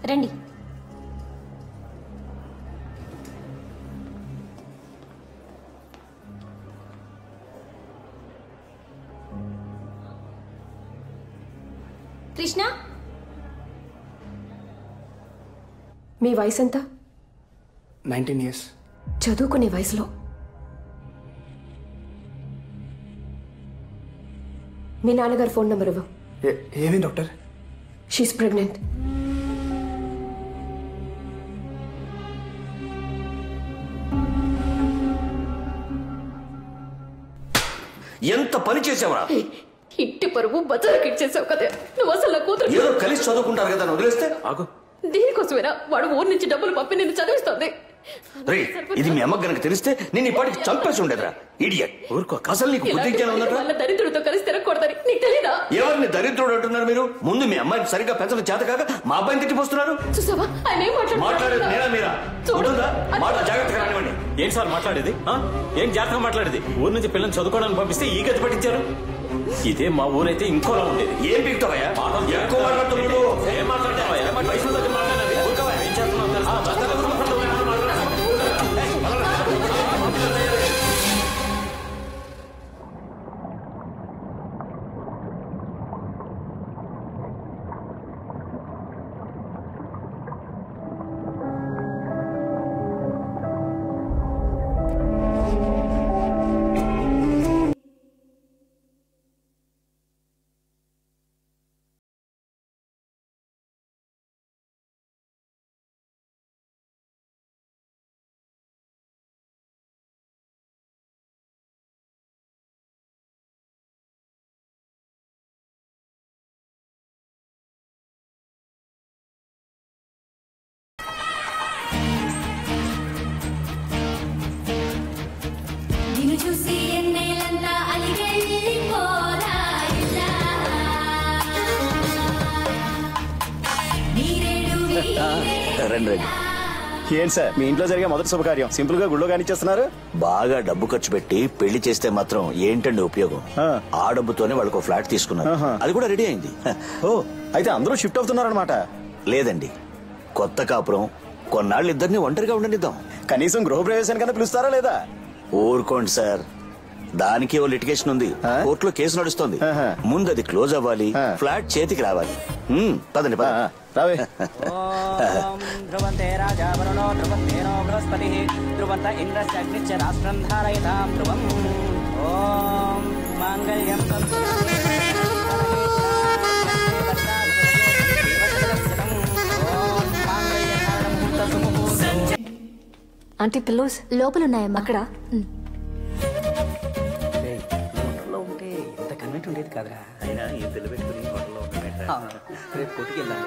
రండి. కృష్ణ, మీ వయసు ఎంత? 19 years. చదువుకునే వయసులో మీ నాన్నగారు ఫోన్ నెంబర్ ఇవ్వు. ఏమేం డాక్టర్? She's pregnant. ఎంత పని చేసావరా? ఇంటి పరువు బజారుకి ఇచ్చేసావు కదా. నువ్వు అసలు నా కూతురు ఏదో కలిసి చదువుకుంటారు కదా, వదిలేస్తే ఆగు. దీనికోసమేనా వాడు ఊరి నుంచి డబ్బులు పంపి నిన్ను చదివిస్తుంది? రే, ఇది మీ అమ్మకి గనక తెలిస్తే నేను ఇప్పటికి చంపేసి ఉండేదిరా. ఇడియట్. ఊరుకో. అసలు నీకు బుద్ధి జ్ఞానం ఉందట? వాళ్ళ దరిద్రుడితో కలిసి తిరగకూడదని నీకు తెలీదా? ఎవరిని దరిద్రుడు అంటున్నారు మీరు? ముందు మీ అమ్మాయిని సరిగ్గా పెంచడం చేత కాక మా అబ్బాయిని తిట్టిపోస్తున్నారు. చూసావా ఆయన ఏం మాట్లాడేది నేనా మీరా? చూడుందా మాట జాగ్రత్తగా రానివ్వండి. ఏం సార్ మాట్లాడేది? ఏం జాగ్రత్తగా మాట్లాడేది? ఊరు నుంచి పిల్లల్ని చదువుకోవడానికి పంపిస్తే ఈ గతి పట్టించారు. ఇదే మా ఊరైతే ఇంకోలా ఉండేది. ఏం పీకుతావయ్యా? ఎక్కువ మాట్లాడుతున్నావు. ఏం మాట్లాడతావయ్యా? వయసు దగ్గర మాట్లాడాలి. ఏం చేస్తున్నావు తెలుసా? రండి. ఏం సార్ మీ ఇంట్లో జరిగే మొదటి శుభకార్యం సింపుల్ గా గుళ్ళో కానిచ్చేస్తున్నారు? బాగా డబ్బు ఖర్చు పెట్టి పెళ్లి చేస్తే మాత్రం ఏంటండి ఉపయోగం? ఆ డబ్బుతోనే వాళ్ళకు ఫ్లాట్ తీసుకున్నారు. అది కూడా రెడీ అయింది. ఓ, అయితే అందరూ షిఫ్ట్ అవుతున్నారనమాట? లేదండి, కొత్త కాపురం కొన్నాళ్ళు ఇద్దరిని ఒంటరిగా ఉండనిద్దాం. కనీసం గృహప్రవేశానికన్నా పిలుస్తారా లేదా? ఊరుకోండి సార్, దానికి ఓ లిటిగేషన్ ఉంది. కోర్టులో కేసు నడుస్తుంది. ముందు అది క్లోజ్ అవ్వాలి, ఫ్లాట్ చేతికి రావాలి. పదండి రావే. ధ్రువంతే రాజా వరుణో ధ్రువంతేనో బృహస్పతి ధ్రువంత ఇంద్రశ్చగ్నిశ్చ రాష్ట్రం ధారయతాం ధ్రువం. ఓం మాంగళ్యం ఆంటీ పిల్లోస్ లోపల ఉన్నాయమ్మా. అక్కడ ఇంత కన్వెంట్ ఉండేది కదరా. అయినా ఈ తెలు పెట్టుకుని హోటల్లో రేపు కొట్టుకు వెళ్ళాలి.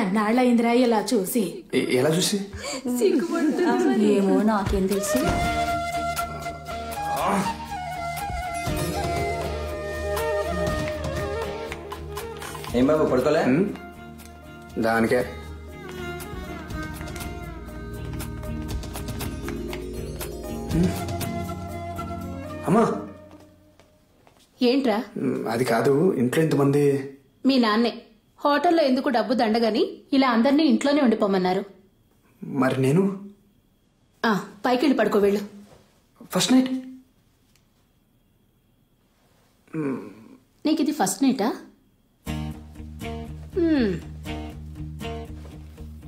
ఎన్నాళ్ళయిందిరా ఇలా చూసి? ఎలా చూసి? ఏమో నాకేం తెలుసు. ఏం బాబు పడుకోలే? దానికే అమ్మా. ఏంట్రా? అది కాదు, ఇంట్లో ఎంతమంది? మీ నాన్నే హోటల్లో ఎందుకు డబ్బు దండగని ఇలా అందరినీ ఇంట్లోనే ఉండిపోమన్నారు. మరి నేను పైకెళ్ళి పడుకో వెళ్ళు. ఫస్ట్ నైట్ నీకు ఇది ఫస్ట్ నైటా?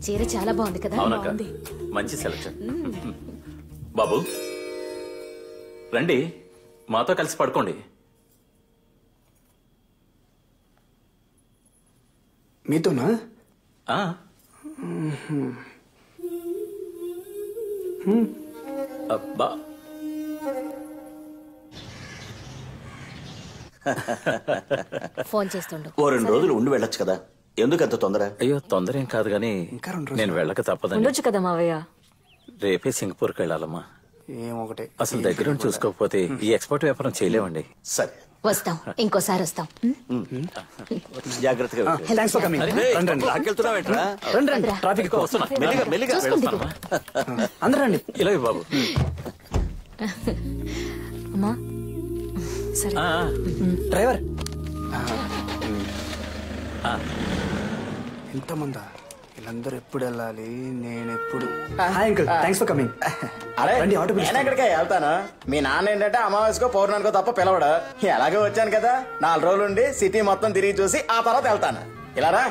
చీర చాలా బాగుంది కదా. అవునక్క, మంచి సెలక్షన్. బాబు రండి, మాతో కలిసి పడుకోండి. మీతోనా? అబ్బా, ఫోన్ చేస్తుండు. ఓ 2 రోజులు ఉండి వెళ్ళొచ్చు కదా, ఎందుకు అంత తొందర? అయ్యో తొందర ఏం కాదు గానీ నేను వెళ్ళక తప్పదండి. ఉండొచ్చు కదా మావయ్య. రేపే సింగపూర్కి వెళ్ళాలమ్మా. ఏమొకటి అసలు దగ్గర చూసుకోకపోతే ఈ ఎక్స్పోర్ట్ వ్యాపారం చేయలేమండి. సరే వస్తాం, ఇంకోసారి వస్తాం. జాగ్రత్తగా వెళ్ళు. Thanks for coming. రేయ్, రండి రండి లాక్కెళ్తున్నావేంట్రా? రండి రండి, ట్రాఫిక్ ఎక్కువ. వస్తున్నా. మెల్లిగా మెల్లిగా అందరూ రండి. ఇలాగే బాబు. అమ్మా సరే. ఆ, డ్రైవర్ ఎంతమందా? వీళ్ళందరూ ఎప్పుడు వెళ్ళాలి, నేను ఎప్పుడు? Hi uncle, thanks for coming. అరే రండి, ఆటో నేను ఎక్కడికే వెళ్తాను. మీ నాన్న ఏంటంటే అమావాస్యకో పౌర్ణానికో తప్ప పిలవడు. ఎలాగో వచ్చాను కదా, 4 రోజులు ఉండి సిటీ మొత్తం తిరిగి చూసి ఆ తర్వాత వెళ్తాను. ఇలా రా.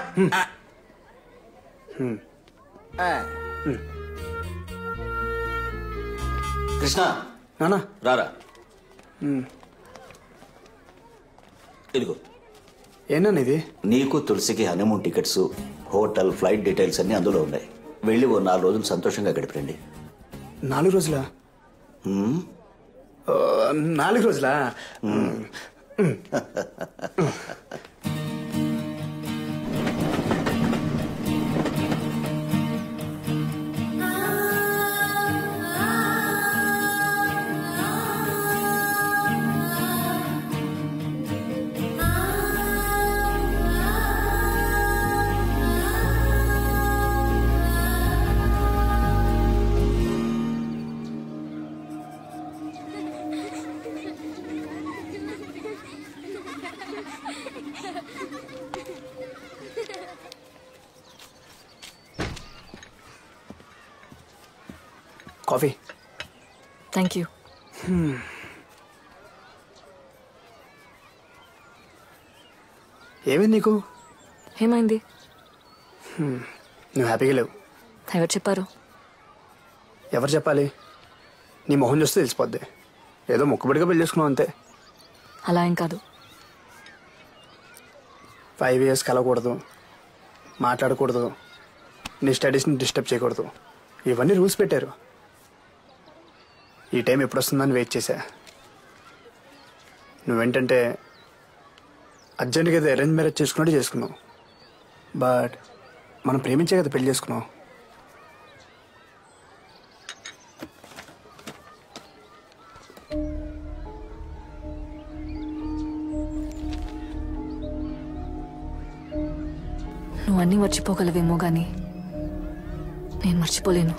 కృష్ణ నానా రారా. ఇదిగో ఏనా ఇది? నీకు తులసికి honeymoon tickets, hotel, flight details అన్ని అందులో ఉన్నాయి. వెళ్ళి ఓ 4 రోజులు సంతోషంగా గడిపండి. 4 రోజులా? 4 రోజులా? కాఫీ. Thank you. ఏమైంది నీకు? ఏమైంది? నువ్వు హ్యాపీగా లేవు. ఎవరు చెప్పారు? ఎవరు చెప్పాలి? నీ మొహం చూస్తే తెలిసిపోద్ది. ఏదో మొక్కుబడిగా పెళ్లి చేసుకున్నావు అంతే. అలా ఏం కాదు. 5 years కలవకూడదు, మాట్లాడకూడదు, నీ స్టడీస్ని డిస్టర్బ్ చేయకూడదు, ఇవన్నీ రూల్స్ పెట్టారు. ఈ టైం ఎప్పుడు వస్తుందని వెయిట్ చేశా. నువ్వేంటంటే అర్జెంట్గా ఏదో అరేంజ్ మ్యారేజ్ చేసుకున్నట్టు చేసుకున్నావు. బట్ మనం ప్రేమించే కదా పెళ్లి చేసుకున్నావు. నువ్వు అన్నీ మర్చిపోగలవేమో గానీ నేను మర్చిపోలేను.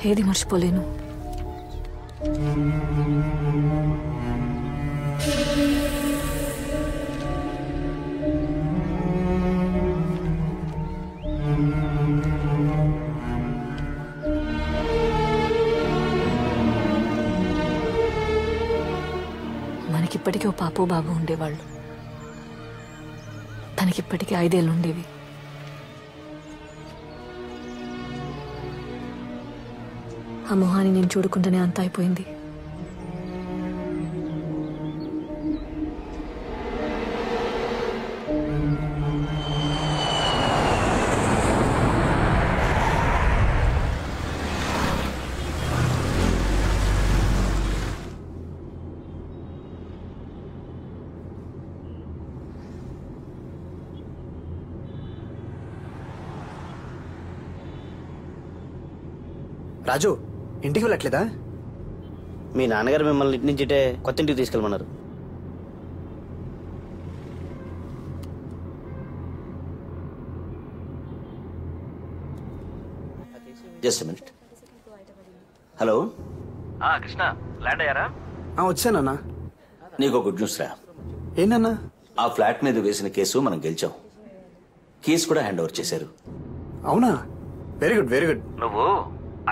ఏది మర్చిపోలేను. మనకిప్పటికీ ఓ పాపో బాబు ఉండేవాళ్ళు. తనకిప్పటికీ 5 ఏళ్ళు ఉండేవి. ఆ మొహాన్ని నేను చూడకుండానే అంత అయిపోయింది. రాజు, ఇంటికి వెళ్ళట్లేదా? మీ నాన్నగారు మిమ్మల్ని ఇంటి నుంచి కొత్త ఇంటికి తీసుకెళ్ళమన్నారు. Just minute. Hello Krishna, land అయ్యారా? వచ్చానన్నా. నీకు గుడ్ న్యూస్ రా. ఏంటన్నా? ఆ ఫ్లాట్ మీద వేసిన కేసు మనం గెలిచాం. కీస్ కూడా హ్యాండ్ ఓవర్ చేశారు. అవునా? Very good, very good. నువ్వు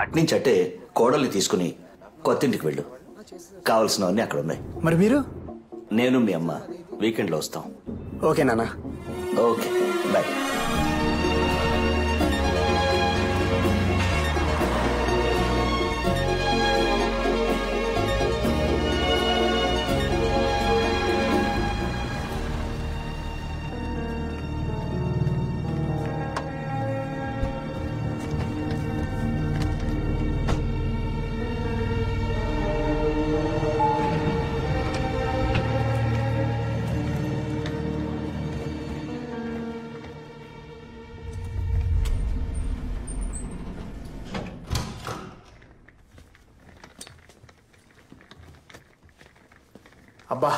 అట్నుంచి అట్టే కోడల్ని తీసుకుని కొత్తింటికి వెళ్ళు. కావలసినవన్నీ అక్కడ ఉన్నాయి. మరి మీరు? నేను మీ అమ్మ వీకెండ్లో వస్తాం. ఓకే నాన్న. Okay, bye. అబ్బా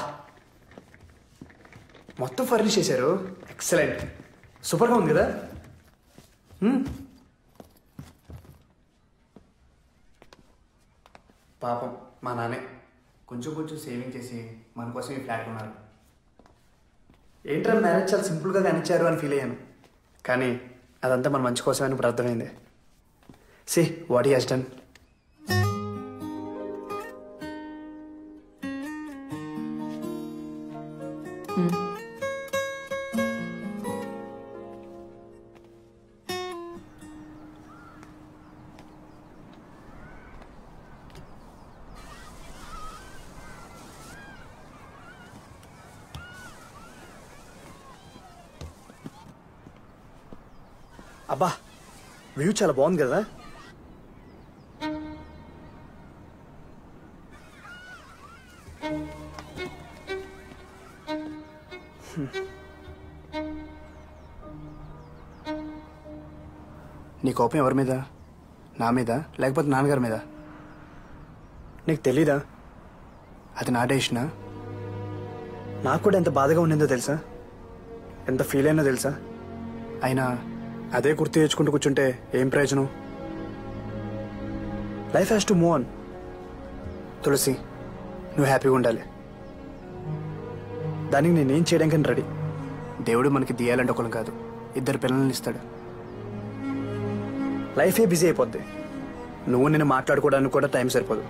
మొత్తం ఫర్నిష్ చేశారు. ఎక్సలెంట్, సూపర్గా ఉంది కదా. పాపం మా నాన్నే కొంచెం సేవింగ్ చేసి మన కోసం ఈ ఫ్లాట్ ఉన్నారు. ఏంట్రా మ్యారేజ్ చాలా సింపుల్గా కానిచ్చారు అని ఫీల్ అయ్యాను, కానీ అదంతా మన మంచి కోసమని ఇప్పుడు అర్థమైంది. See what he has done. అబ్బా వ్యూ చాలా బాగుంది కదా. నీ కోపం ఎవరి మీద? నా మీద లేకపోతే నాన్నగారి మీద? నీకు తెలీదా అది నా డెసిషనా? నాకు కూడా ఎంత బాధగా ఉండిందో తెలుసా, ఎంత ఫీల్ అయినా తెలుసా. అయినా అదే గుర్తు తెచ్చుకుంటూ కూర్చుంటే ఏం ప్రయోజనం? Life has to move on. Tulasi, నువ్వు హ్యాపీగా ఉండాలి. దానికి నేనేం చేయడానికి రెడీ. దేవుడు మనకి తీయాలంటే ఒకరు కాదు, 2 పిల్లల్ని ఇస్తాడు. లైఫే బిజీ అయిపోద్ది, నువ్వు నేను మాట్లాడుకోవడానికి కూడా టైం సరిపోదు.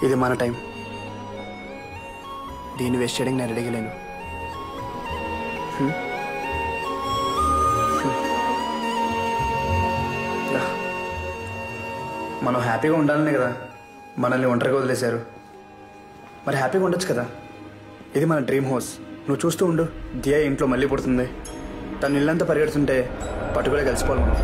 ఇది మన టైం, దీన్ని వేస్ట్ చేయడానికి నేను రెడీగా లేను. మనం హ్యాపీగా ఉండాలనే కదా మనల్ని ఒంటరిగా వదిలేశారు. మరి హ్యాపీగా ఉండొచ్చు కదా. ఇది మన డ్రీమ్ హౌస్. నువ్వు చూస్తూ ఉండు, దియా ఇంట్లో మళ్ళీ పుడుతుంది. తను ఇల్లంతా పరిగెడుతుంటే పట్టుకునే కలిసిపోవాలి మనం.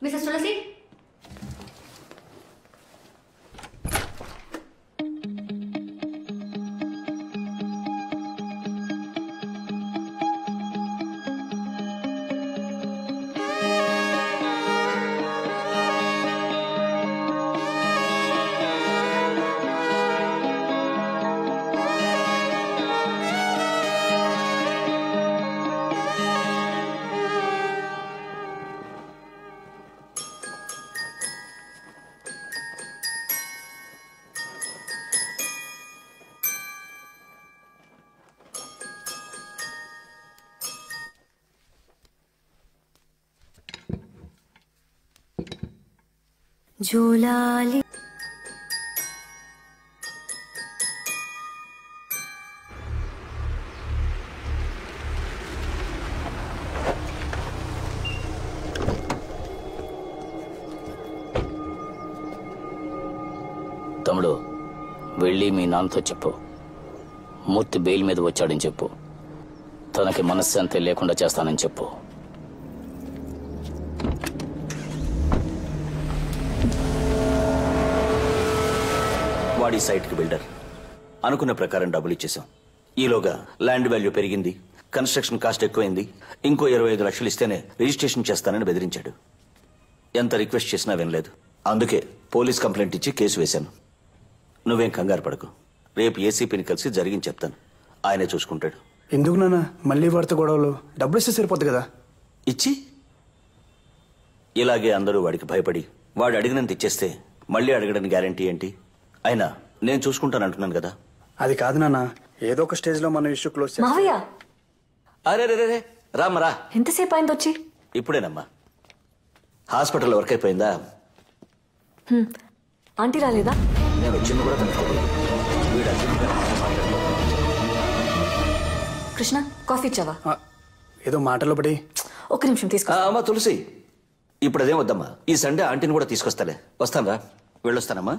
మిసెస్ తులసి, జూలాలి తమ్ముడు, వెళ్ళి మీ నాన్నతో చెప్పు, మూర్తి బెయిల్ మీద వచ్చాడని చెప్పు, తనకి మనశ్శాంతి లేకుండా చేస్తానని చెప్పు. వాడి సైట్కి బిల్డర్ అనుకున్న ప్రకారం డబ్బులు ఇచ్చేసాం. ఈలోగా ల్యాండ్ వాల్యూ పెరిగింది, కన్స్ట్రక్షన్ కాస్ట్ ఎక్కువైంది. ఇంకో 25 లక్షలు ఇస్తేనే రిజిస్ట్రేషన్ చేస్తానని బెదిరించాడు. ఎంత రిక్వెస్ట్ చేసినా వినలేదు. అందుకే పోలీస్ కంప్లైంట్ ఇచ్చి కేసు వేశాను. నువ్వేం కంగారు పడకు, రేపు ఏసీపీని కలిసి జరిగింది చెప్తాను, ఆయనే చూసుకుంటాడు. ఎందుకు నాన్న మళ్ళీ వాడితో గొడవలు? డబ్బులు ఇస్తే సరిపోద్ది కదా. ఇచ్చి ఇలాగే అందరూ వాడికి భయపడి వాడు అడిగినంత ఇచ్చేస్తే మళ్ళీ అడగడానికి గ్యారంటీ ఏంటి? అయినా నేను చూసుకుంటాను అంటున్నాను కదా. అది కాదు నాన్న, ఏదో ఒక స్టేజ్ లో మనం ఇష్యూ క్లోజ్ చేస్తాం. మావయ్య, అరే రే రే రామ్మరా. ఎంతసేపు అయింది వచ్చి? ఇప్పుడేనమ్మా. హాస్పిటల్ వర్క్ అయిపోయిందా? ఆంటీ రాలేదా? నేను వచ్చింది కూడా కనుక్కోలేదు. వీడు అర్జెంట్గా మాట్లాడలేదు. కృష్ణ, కాఫీ ఇచ్చావా? ఏదో మాటలో పడి. ఒక్క నిమిషం తీసుకో. అమ్మా తులసి, ఇప్పుడు అదేం వద్దమ్మా, ఈ సండే ఆంటీని కూడా తీసుకొస్తాలే. వస్తాను రా. వెళ్ళొస్తానమ్మా.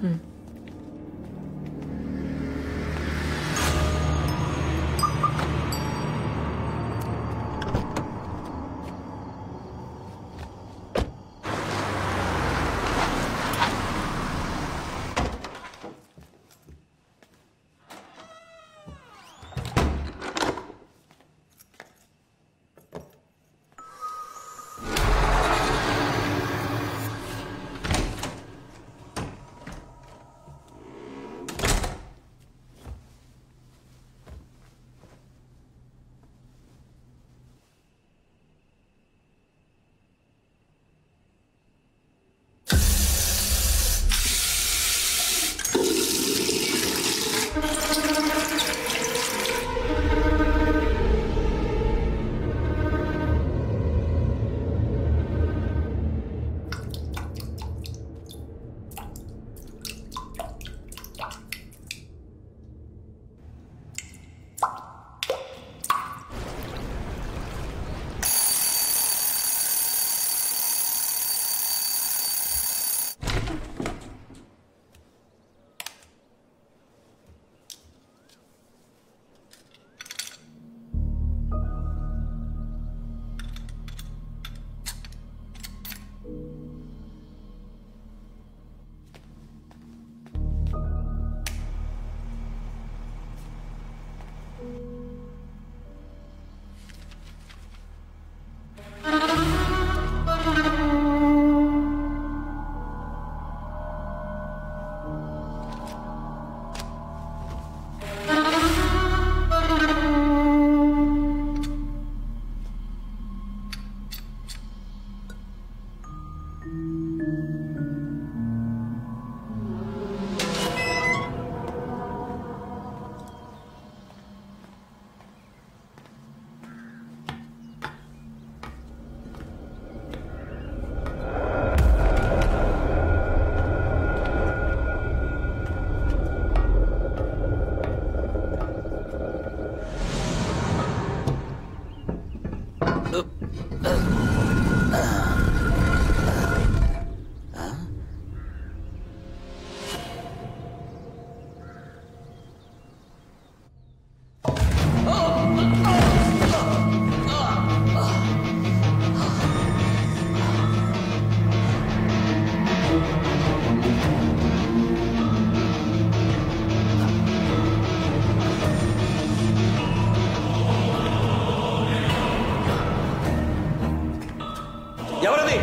ఎవరిది?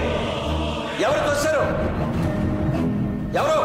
ఎవరికి వచ్చారు? ఎవరు?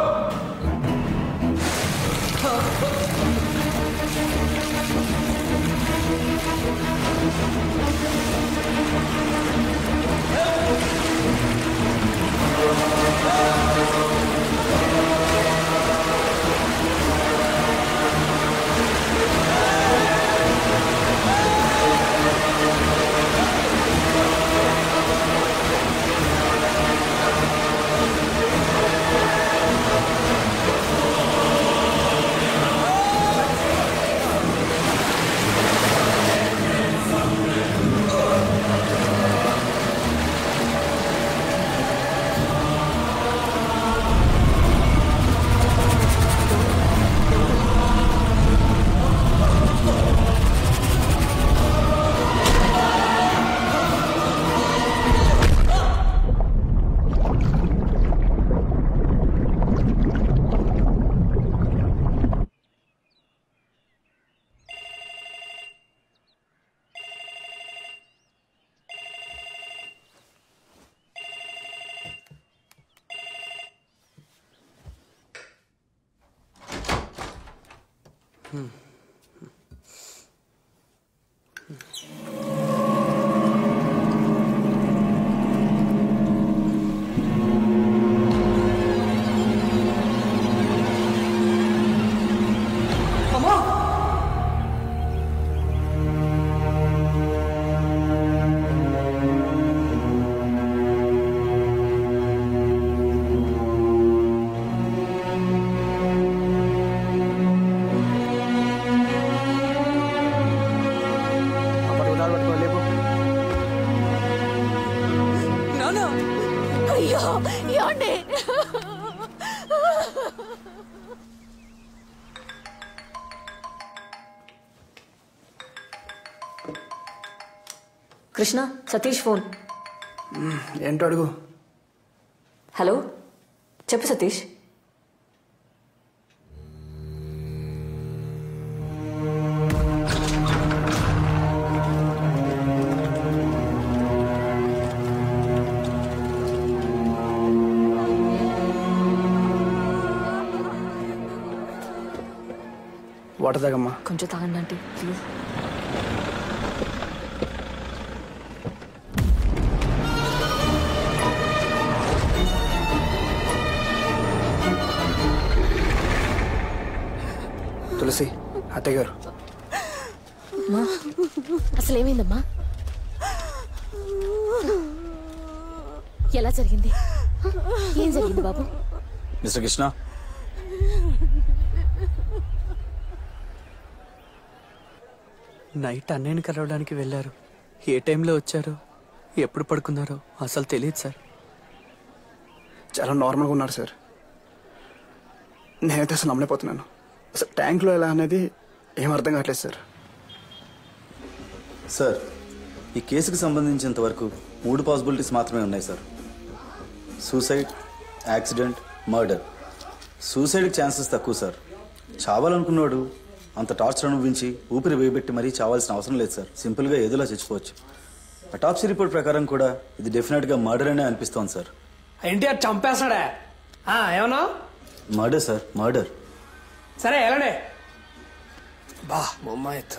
అయ్యో ఏమండి కృష్ణ, సతీష్ ఫోన్. ఏంటో అడుగు. హలో, చెప్పు సతీష్. వాటర్ తాగమ్మా. కొంచెం తాగండి ఆంటీ ప్లీజ్. తులసి, అత్తయ్య గారు. అసలు ఏమైందమ్మా? ఎలా జరిగింది? ఏం జరిగింది బాబు? మిస్టర్ కృష్ణ, నైట్ అన్నయ్యని కలవడానికి వెళ్ళారు. ఏ టైంలో వచ్చారో ఎప్పుడు పడుకున్నారో అసలు తెలియదు సార్. చాలా నార్మల్గా ఉన్నారు సార్. నేనైతే అసలు నమ్మలేకపోతున్నాను. అసలు ట్యాంక్లో ఎలా అనేది ఏం అర్థం కావట్లేదు సార్. సార్, ఈ కేసుకు సంబంధించినంత వరకు 3 పాసిబిలిటీస్ మాత్రమే ఉన్నాయి సార్. Suicide, accident, murder. సూసైడ్కి ఛాన్సెస్ తక్కువ సార్. చావాలనుకున్నాడు అంత టార్చర్ అనుభవించి ఊపిరి వేయబెట్టి మరీ చావాల్సిన అవసరం లేదు సార్. సింపుల్గా ఏదోలా చచ్చిపోవచ్చు. అటాప్సీ రిపోర్ట్ ప్రకారం కూడా ఇది డెఫినెట్గా మర్డర్ అనే అనిపిస్తోంది సార్. ఎన్టీఆర్ చంపేస్తాడా? ఏమన్నా? Murder sir, murder. సరే ఎలానే బా బొమ్మాయిత్.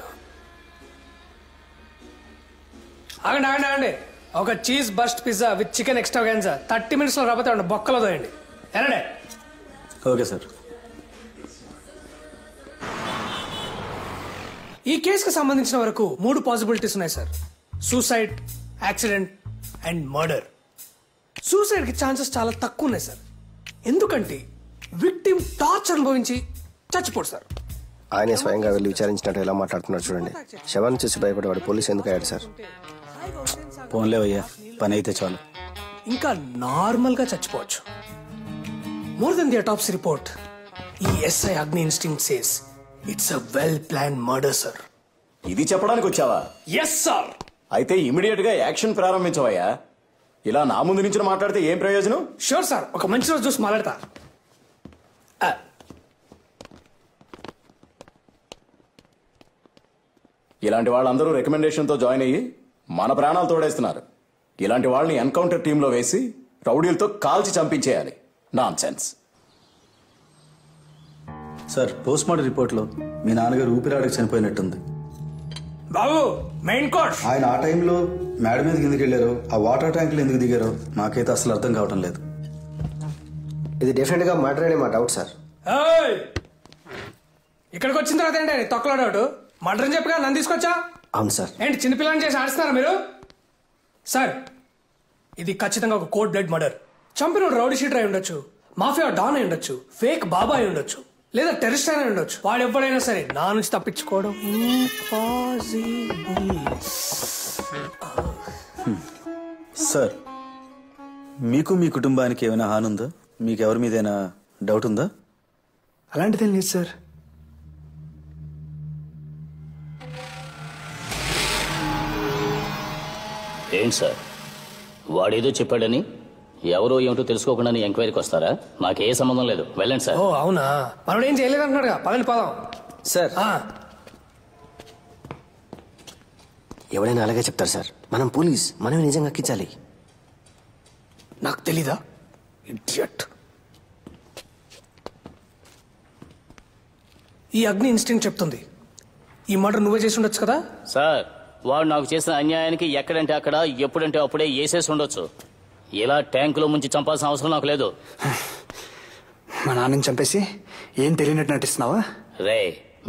ఆగండి ఆగండి ఆగండి. ఒక cheese burst pizza with chicken extravaganza 30 minutesలో రాబోతే బొక్కలో దోయండి. ఎలానే? Okay sir. ఈ కేసుకు సంబంధించిన వరకు 3 పాసిబిలిటీస్ ఉన్నాయి sir. Suicide, accident and murder. Suicide కి ఛాన్సెస్ చాలా తక్కువ ఉన్నాయి సార్. ఎందుకంటే విక్టిమ్ టార్చర్ అనుభవించి చచ్చిపోడు సార్. ఆయనే స్వయంగా వెళ్ళి విచారించినట్టు ఎలా మాట్లాడుతున్నాడు చూడండి. శవాన్ని చూసి భయపడేవాడు పోలీసు ఎందుకు అయ్యాడు సార్? పోన్లేవయ్యా, పని అయితే చాలు. ఇంకా నార్మల్ గా చచ్చిపోవచ్చు. More than the autopsy report, ఈ SI Agni instinct says it's a well plan murder sir. ఇది చెప్పడానికి వచ్చావా? Yes sir. అయితే ఇమీడియట్ గా యాక్షన్ ప్రారంభించవయ్యా. ఇలా నా ముందు నుంచి మాట్లాడితే ఏం ప్రయోజనం? షూర్ సార్, ఒక మంచి రోజు చూసి మాట్లాడతా. ఇలాంటి వాళ్ళందరూ రికమెండేషన్తో జాయిన్ అయ్యి మన ప్రాణాలు తోడేస్తున్నారు. ఇలాంటి వాళ్ళని ఎన్కౌంటర్ టీంలో వేసి రౌడీలతో కాల్చి చంపించేయాలి. Nonsense. Sir, post mortem రిపోర్ట్లో మీ నాన్నగారు ఊపిరాడకి చనిపోయినట్టుంది. బాబు మెయిన్ కోర్స్. ఆయన ఆ టైంలో మేడ మీదకి ఎందుకు వెళ్ళారో, ఆ వాటర్ ట్యాంకులు ఎందుకు దిగారో నాకైతే అసలు అర్థం కావటం లేదు. ఇది డెఫినెట్ గా మర్డర్ అనే మా డౌట్ సార్. ఇక్కడికి వచ్చిన తర్వాత ఏంటి తొక్కలో డౌట్? మర్డర్ అని చెప్పగా నన్ను తీసుకొచ్చా? అవును సార్. ఏంటి చిన్నపిల్లని చేసి ఆడుస్తున్నారా మీరు? సార్, ఇది ఖచ్చితంగా ఒక కోల్డ్ బ్లడ్ మర్డర్. చంపిన రౌడీ షీటర్ అయి ఉండొచ్చు, మాఫియా డాన్ అయి ఉండొచ్చు, ఫేక్ బాబా అయి ఉండొచ్చు, లేదా టెర్రరిస్ట్ అయినా ఉండొచ్చు. వాడు ఎవడైనా సరే నా నుంచి తప్పించుకోవడం సార్, మీకు మీ కుటుంబానికి ఏమైనా హాని ఉందా? మీకు ఎవరి మీదైనా డౌట్ ఉందా? అలాంటిదేం లేదు సార్. ఏంటి సార్, వాడేదో చెప్పాడని ఎవరో ఏమిటో తెలుసుకోకుండా ఎంక్వైరీకి వస్తారా? నాకే సంబంధం లేదు, వెళ్ళండి సార్. ఓ అవునా, మనోడు ఏం చేయలేదు అంటున్నాడుగా, పదండి పదం. సార్, ఎవడైనా అలాగే చెప్తారు సార్. మనం పోలీస్, మనమే నిజంగా ఎక్కించాలి. నాకు తెలీదా ఇడియట్? ఈ అగ్ని ఇన్స్టింక్ట్ చెప్తుంది ఈ మర్డర్ నువ్వే చేసి ఉండొచ్చు కదా? సార్, వాడు నాకు చేసిన అన్యాయానికి ఎక్కడంటే అక్కడ ఎప్పుడంటే అప్పుడే వేసేసి ఉండొచ్చు. ఇలా ట్యాంకులో ముంచి చంపాల్సిన అవసరం నాకు లేదు. మా నాన్నని చంపేసి ఏం తెలియనట్టు నటిస్తున్నావా? రే,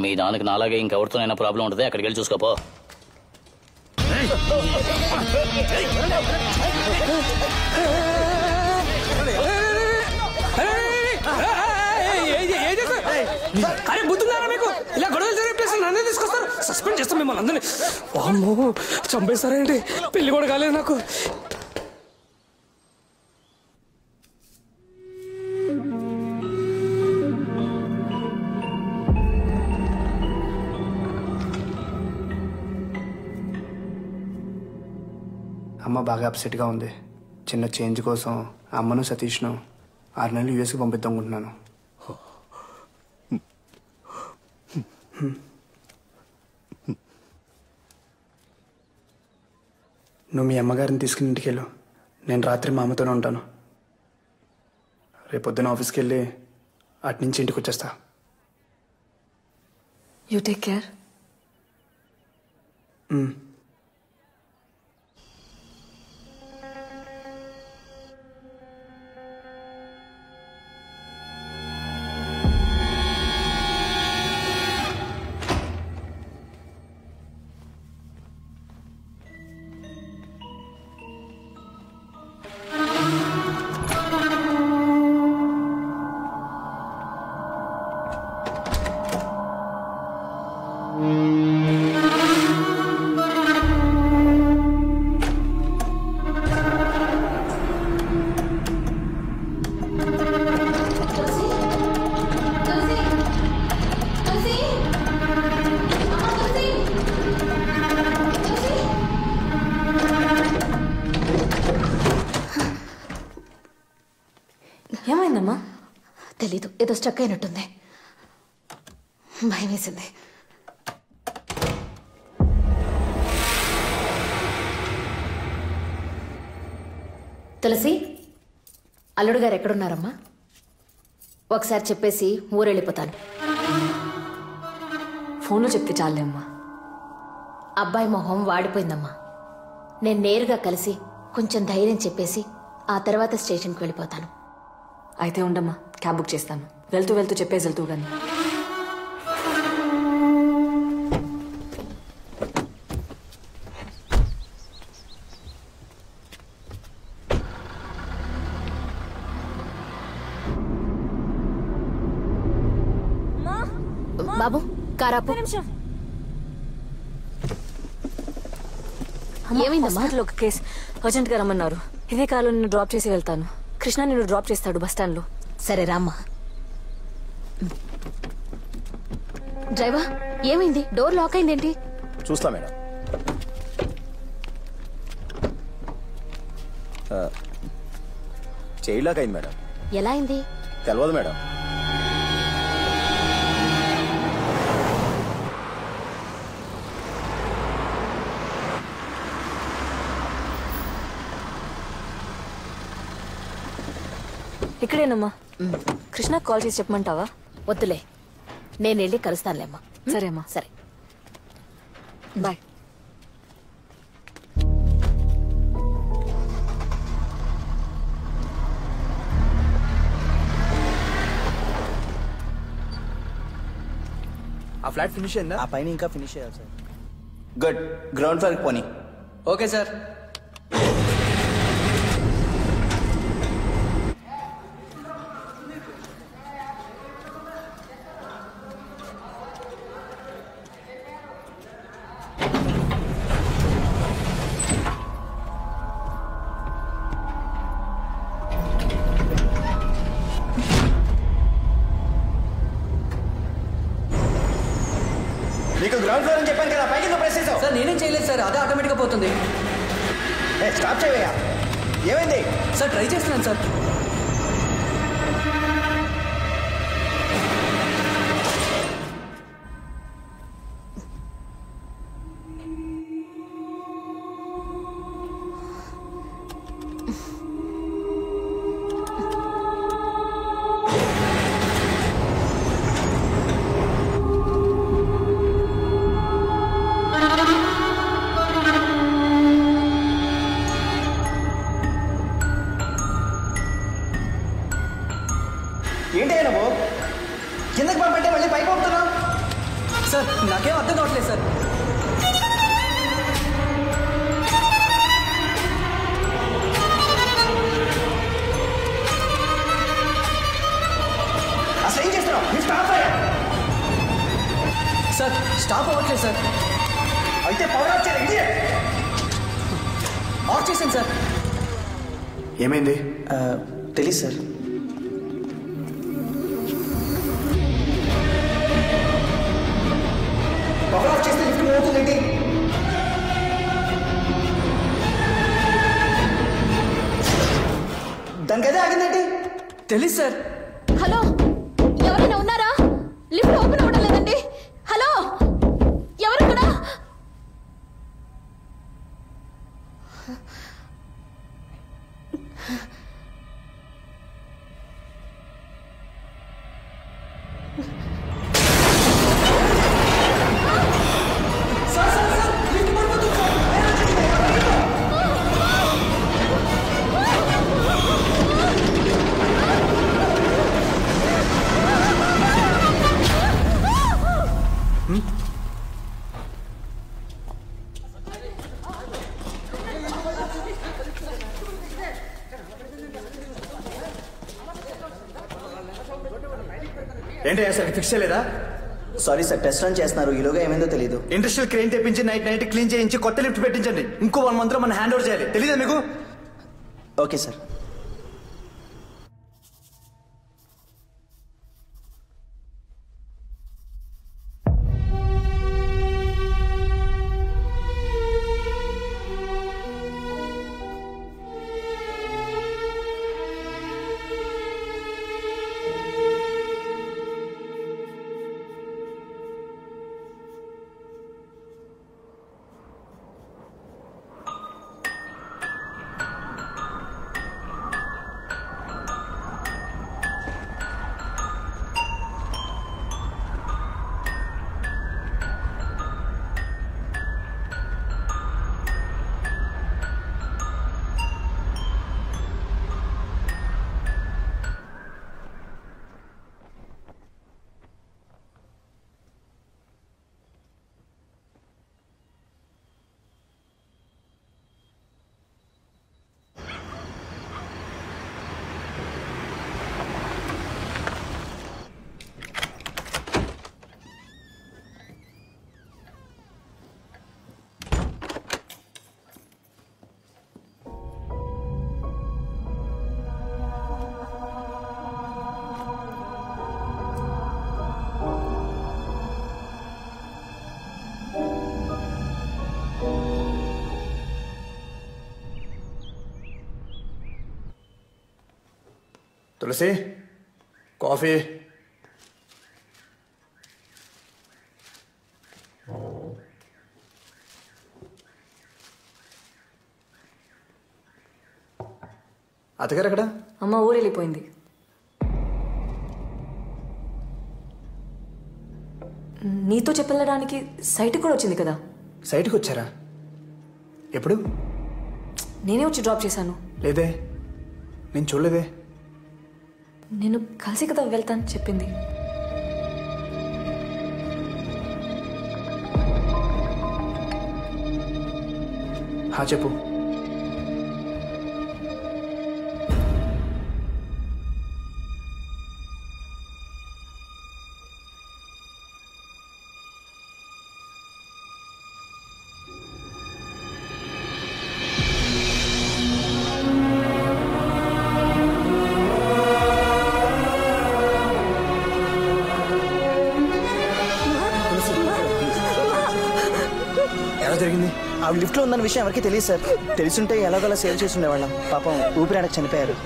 మీ నాన్నకి నాలాగే ఇంకెవరితోనైనా ప్రాబ్లం ఉంటుంది, అక్కడికి వెళ్ళి చూసుకోపో. అరే బుద్ధున్నారా మీకు? ఇలా గొడవలు జరిగే ప్లేస్ నన్నే తీసుకొస్తారు, సస్పెండ్ చేస్తాం మిమ్మల్ని అందరినీ. అమ్మో, చంపేస్తారేంటి? పెళ్లి కూడా కాలేదు నాకు. అమ్మ బాగా అప్సెట్గా ఉంది. చిన్న చేంజ్ కోసం అమ్మను సతీష్ను 6 నెలలు యూఎస్కి పంపిద్దామనుకుంటున్నాను. నువ్వు మీ అమ్మగారిని తీసుకుని ఇంటికి వెళ్ళు. నేను రాత్రి మా అమ్మతోనే ఉంటాను. రేపొద్దున ఆఫీస్కి వెళ్ళి అట్నుంచి ఇంటికి వచ్చేస్తా. You take care. ఏమైందమ్మా? తెలీదు, ఏదో స్ట్రక్ అయినట్టుంది. భయం వేసింది. తులసి, అల్లుడు గారు ఎక్కడున్నారమ్మా? ఒకసారి చెప్పేసి ఊరెళ్ళిపోతాను. ఫోన్లో చెప్తే చాలే అమ్మా. అబ్బాయి మొహం వాడిపోయిందమ్మా. నేను నేరుగా కలిసి కొంచెం ధైర్యం చెప్పేసి ఆ తర్వాత స్టేషన్కి వెళ్ళిపోతాను. అయితే ఉండమ్మా, క్యాబ్ బుక్ చేస్తాను. వెళ్తూ వెళ్తూ చెప్పేసి వెళ్తూ కానీ. బాబు, కారాపు. ఏమైందమ్మా? ఒక కేసు అర్జెంట్గా రమ్మన్నారు. ఇదే కాలంలో నిన్ను డ్రాప్ చేసి వెళ్తాను. కృష్ణ నిన్ను డ్రాప్ చేస్తాడు బస్టాండ్లో. సరే రామ్మా. డ్రైవర్, ఏమైంది? డోర్ లాక్ అయిందేంటి? చూస్తా మేడం. చైల్డ్ లాక్ అయింది మేడం. ఎలా అయింది? తెలియదు మేడం. ఇక్కడేనమ్మా. కృష్ణ కాల్ చేసి చెప్పమంటావా? వద్దులే, నేను వెళ్ళి కలుస్తానులేమ్మా. సరే అమ్మా. సరే, బాయ్. ఆ ఫ్లాట్ ఫినిష్ అయిందా? ఆ పైన ఇంకా ఫినిష్ చేయాలి సార్. గుడ్. గ్రౌండ్ ఫ్లోర్కి పోనీ. Okay sir. నీకు గ్రౌండ్ ఫ్లోర్ అని చెప్పాను కదా, పైకి ప్రెస్ చేసావు. సార్ నేనేం చేయలేదు సార్, అదే ఆటోమేటిక్గా పోతుంది. స్టాప్ చేయవయ్యా. ఏమైంది సార్? ట్రై చేస్తున్నాను సార్. ఏంటి నువ్వు కిందకి పంపంటే మళ్ళీ పైకి పంపుతున్నావు? సార్ నాకేం అర్థం కావట్లేదు సార్. అసలు ఏం చేస్తున్నావు? నీ స్టాప్ అయ్యా. సార్ స్టాప్ అవ్వట్లేదు సార్. అయితే పవర్ ఆఫ్ చేయండి. ఆఫ్ చేశాను సార్. ఏమైంది? తెలీదు సార్. పవర్ ఆఫ్ చేస్తే లిఫ్ట్ మోగుతుందేంటి? ఆగిందేంటి? తెలీదు సార్. హలో, ఎవరైనా ఉన్నారా? లిఫ్ట్ ఓపెన్ అవ్వడం లేదండి. హలో, ఎవరక్కడ? ఏంటి సార్ ఫిక్స్ చేయలేదా? సారీ సార్, టెస్ట్ రన్ చేస్తున్నారు. ఈలోగా ఏమైందో తెలియదు. ఇండస్ట్రియల్ క్రెయిన్ తెప్పించి నైట్ క్లీన్ చేయించి కొత్త లిఫ్ట్ పెట్టించండి. ఇంకో 1 month లో మనం హ్యాండ్ ఓవర్ చేయాలి. తెలీదా మీకు? Okay sir. తులసి, కాఫీ. అత్తగారు ఎక్కడ? అమ్మ ఊరు వెళ్ళిపోయింది. నీతో చెప్పెళ్ళడానికి సైట్కి కూడా వచ్చింది కదా. సైట్కి వచ్చారా? ఎప్పుడు? నేనే వచ్చి డ్రాప్ చేశాను. లేదే, నేను చూడలేదే. నేను కలిసి కదా వెళ్తాను చెప్పింది. చెప్పు. జరిగింది? ఆవిడ లిఫ్ట్ లో ఉందన్న విషయం ఎవరికి తెలియదు సార్. తెలుసుంటే ఎలాగోలా సేవ్ చేసి ఉండేవాళ్ళం. పాపం ఊపిరాడక చనిపోయారు.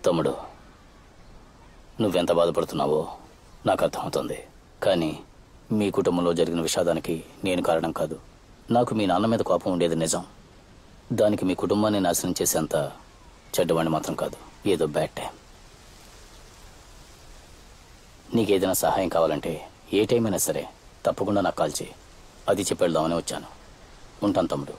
తమ్ముడు, నువ్వెంత బాధపడుతున్నావో నాకు అర్థమవుతుంది. కానీ మీ కుటుంబంలో జరిగిన విషాదానికి నేను కారణం కాదు. నాకు మీ నాన్న మీద కోపం ఉండేది నిజం. దానికి మీ కుటుంబాన్ని నాశనం చేసేంత చెడ్డవాణ్ణి మాత్రం కాదు. ఏదో బ్యాడ్ టైం. నీకేదైనా సహాయం కావాలంటే ఏ టైం అయినా సరే తప్పకుండా నాకు కాల్ చేయి. అది చెప్పి వెళ్దామని వచ్చాను. ఉంటాను తమ్ముడు.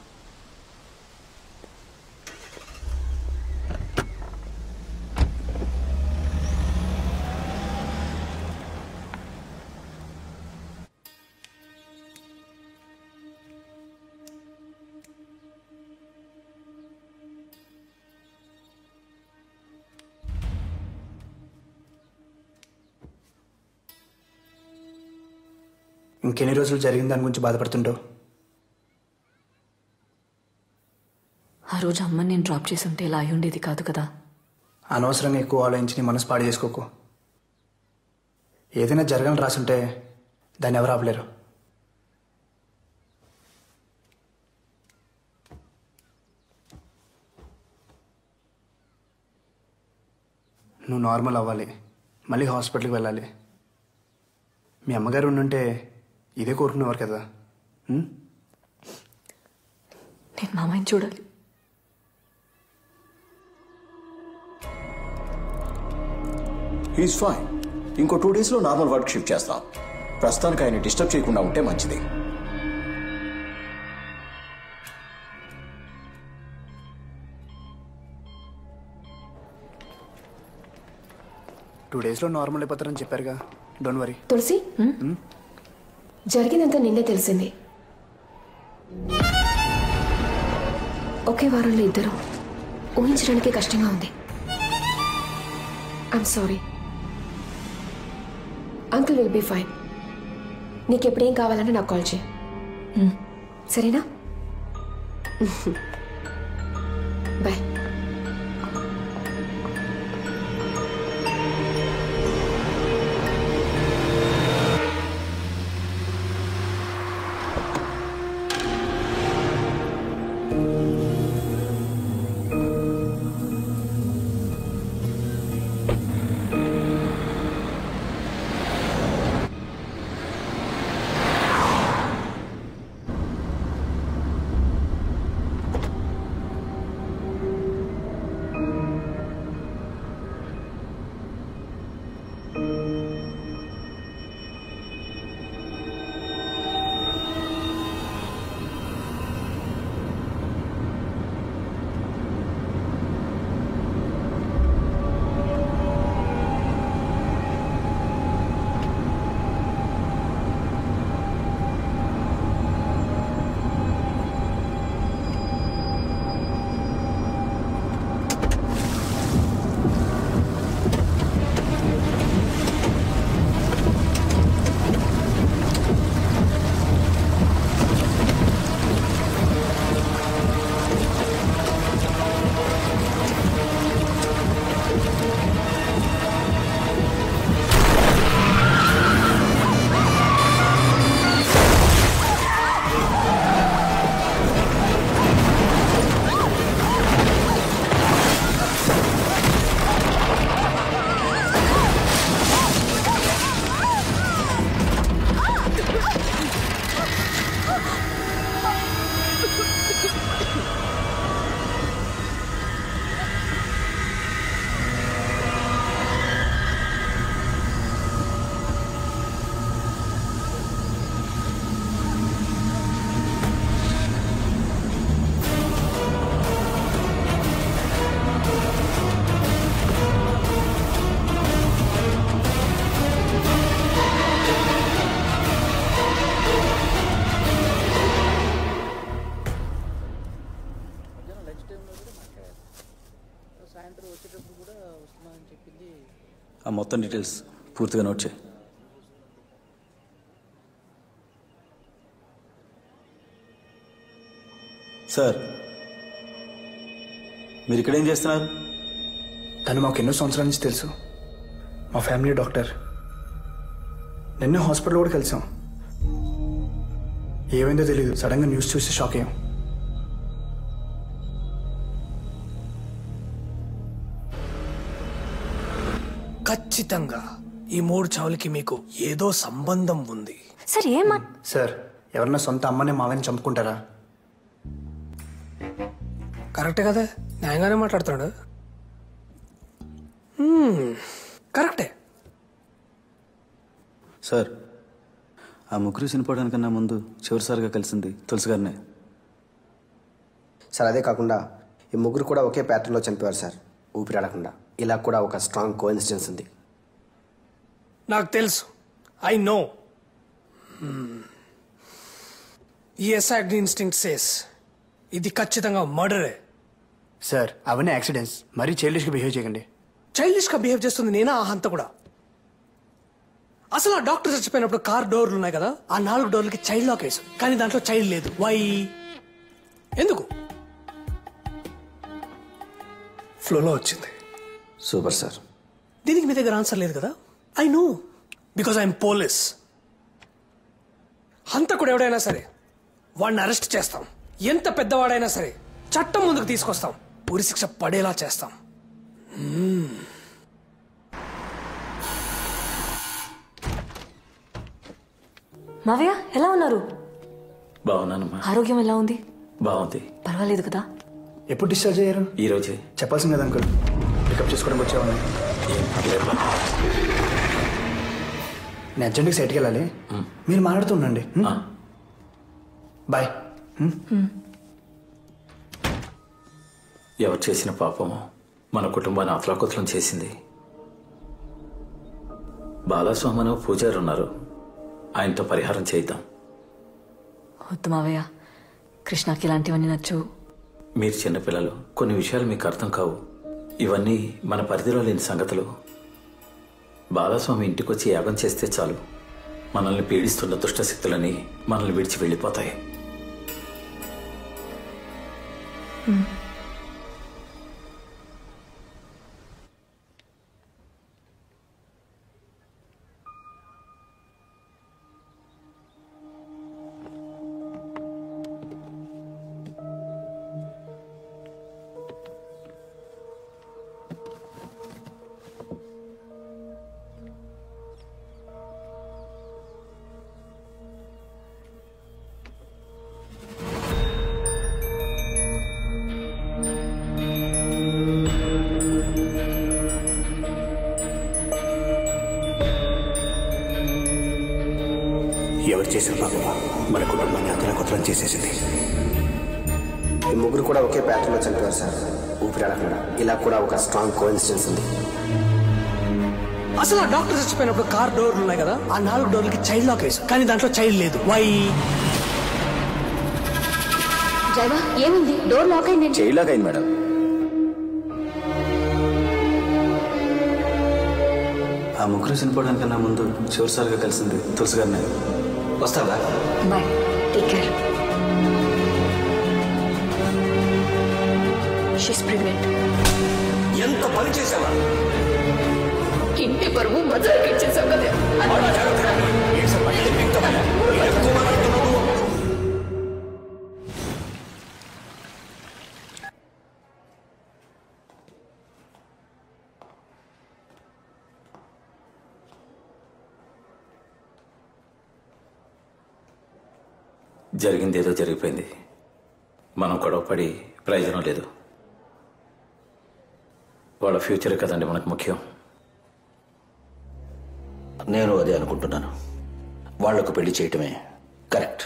ఇంకెన్ని రోజులు జరిగిన దాని గురించి బాధపడుతుంటావు? ఆ రోజు అమ్మని నేను డ్రాప్ చేసి ఉంటే ఇలా అయి ఉండేది కాదు కదా. అనవసరంగా ఎక్కువ ఆలోచించి నీ మనసు పాడు చేసుకోకు. ఏదైనా జరగని రాసుంటే దాన్ని ఎవరు ఆపలేరు. నువ్వు నార్మల్ అవ్వాలి, మళ్ళీ హాస్పిటల్కి వెళ్ళాలి. మీ అమ్మగారు ఉండుంటే ఇదే కోరుకునేవారు కదా. నేను మామయ్యని చూడాలి. He's fine. ఇంకో 2 days లో నార్మల్ వర్క్ షిఫ్ట్ చేస్తాం. ప్రస్తుతానికి ఆయన డిస్టర్బ్ చేయకుండా ఉంటే మంచిది. టూ డేస్లో నార్మల్ అయిపోతారని చెప్పారుగా. Don't worry. తులసి, జరిగినంత నిన్నే తెలిసింది. ఒకే వారంలో ఇద్దరు ఊహించడానికి కష్టంగా ఉంది. I'm sorry. Uncle will be fine. నీకెప్పుడేం కావాలంటే నాకు కాల్ చేయి, సరేనా? బాయ్. ఆ మొత్తం డీటెయిల్స్ పూర్తిగా నోట్ చేయి. సార్, మీరు ఇక్కడేం చేస్తున్నారు? తను మాకు ఎన్నో సంవత్సరాల నుంచి తెలుసు. మా ఫ్యామిలీ డాక్టర్. నిన్నే హాస్పిటల్ కూడా కలిసాం. ఏమైందో తెలీదు, సడన్గా న్యూస్ చూసి షాక్ అయ్యాం. ఖచ్చితంగా ఈ 3 చావులకి మీకు ఏదో సంబంధం ఉంది. సార్ సార్ ఎవరన్నా సొంత అమ్మని మావని చంపుకుంటారా? కరెక్టే కదా, న్యాయంగానే మాట్లాడుతున్నాడు. కరెక్టే. సార్ ఆ ముగ్గురు చనిపోవడానికన్నా ముందు చివరిసారిగా కలిసింది తులసి గారినే. సార్ అదే కాకుండా ఈ ముగ్గురు కూడా ఒకే ప్యాటర్న్లో చనిపోయారు సార్, ఊపిరాడకుండా. ఇలా కూడా ఒక స్ట్రాంగ్ కోఇన్సిడెన్స్ ఉంది. నాకు తెలుసు, ఐ నో. ఈ ఎస్ఐడి ఇన్స్టింక్ట్ సేస్ ఇది ఖచ్చితంగా మర్డరే. సార్ అవన్నీ యాక్సిడెంట్స్, మరీ చైల్డిష్గా బిహేవ్ చేయకండి. చైల్డిష్గా బిహేవ్ చేస్తుంది నేనా ఆ హంత కూడా? అసలు ఆ డాక్టర్ చచ్చిపోయినప్పుడు కార్ డోర్లు ఉన్నాయి కదా, ఆ 4 డోర్లకి చైల్డ్ లాక్ వేసు, కానీ దాంట్లో చైల్డ్ లేదు. వై? ఎందుకు? ఫ్లోలో వచ్చింది. Super sir. దీనికి మీ దగ్గర ఆన్సర్ లేదు కదా? I know, because I'm police. హంతకుడు ఎవడైనా సరే వాడిని అరెస్ట్ చేస్తాం. ఎంత పెద్దవాడైనా సరే చట్టం ముందుకు తీసుకొస్తాం, ఉరి శిక్ష పడేలా చేస్తాం. మావయ్య ఎలా ఉన్నారు? బాగున్నానమ్మా. ఆరోగ్యం ఎలా ఉంది? బాగుంది. పర్వాలేదు కదా? ఎప్పుడు డిశ్చార్జ్ అయ్యారు? ఈ రోజే. చెప్పాల్సింది కదా అంకుల్, పికప్ చేసుకోవడానికి వచ్చామని. నేను అర్జెంట్గా సైట్కి వెళ్ళాలి, మీరు మాట్లాడుతూ ఉండండి. బాయ్. ఎవరు చేసిన పాపమో మన కుటుంబాన్ని అతలాకుతలం చేసింది. బాలస్వామి పూజారి ఉన్నారు, ఆయనతో పరిహారం చేద్దాం. వద్దు మావయ్య, కృష్ణకి ఇలాంటివన్నీ నచ్చవు. మీరు చిన్నపిల్లలు, కొన్ని విషయాలు మీకు అర్థం కావు. ఇవన్నీ మన పరిధిలో లేని సంగతులు. బాలస్వామి ఇంటికొచ్చి యాగం చేస్తే చాలు, మనల్ని పీడిస్తున్న దుష్టశక్తులని మనల్ని విడిచి వెళ్ళిపోతాయి. ఎవరు చేసిన పాపమా మన కుటుంబాన్ని అతలాకుతలం చేసేసింది. ఈ ముగ్గురు కూడా ఒకే ప్యాటర్న్లో చనిపోయారు సార్, ఊపిరాడకుండా. ఇలా కూడా ఒక స్ట్రాంగ్ కోఇన్సిడెన్స్ ఉంది. అసలు ఆ డాక్టర్ చచ్చిపోయినప్పుడు కార్ డోర్లు ఉన్నాయి కదా, ఆ 4 డోర్లకి చైల్డ్ లాక్ వేసు, కానీ దాంట్లో చైల్డ్ లేదు. వై? డ్రైవర్ ఏమైంది? డోర్ లాక్ అయింది. చైల్డ్ లాక్ అయింది మేడం. ఆ ముగ్గురు చనిపోవడానికన్నా ముందు చివరిసారిగా కలిసింది తులసి గారినే. వస్తావా? Bye, take care. She's pregnant. ఎంత పని చేసావా? ఇంటి పరువు మజాకి ఇచ్చేసాం కదా. జరిగింది ఏదో జరిగిపోయింది, మనం గొడవపడి ప్రయోజనం లేదు. వాళ్ళ ఫ్యూచర్ కదండి మనకు ముఖ్యం. నేను అదే అనుకుంటున్నాను. వాళ్లకు పెళ్లి చేయటమే కరెక్ట్.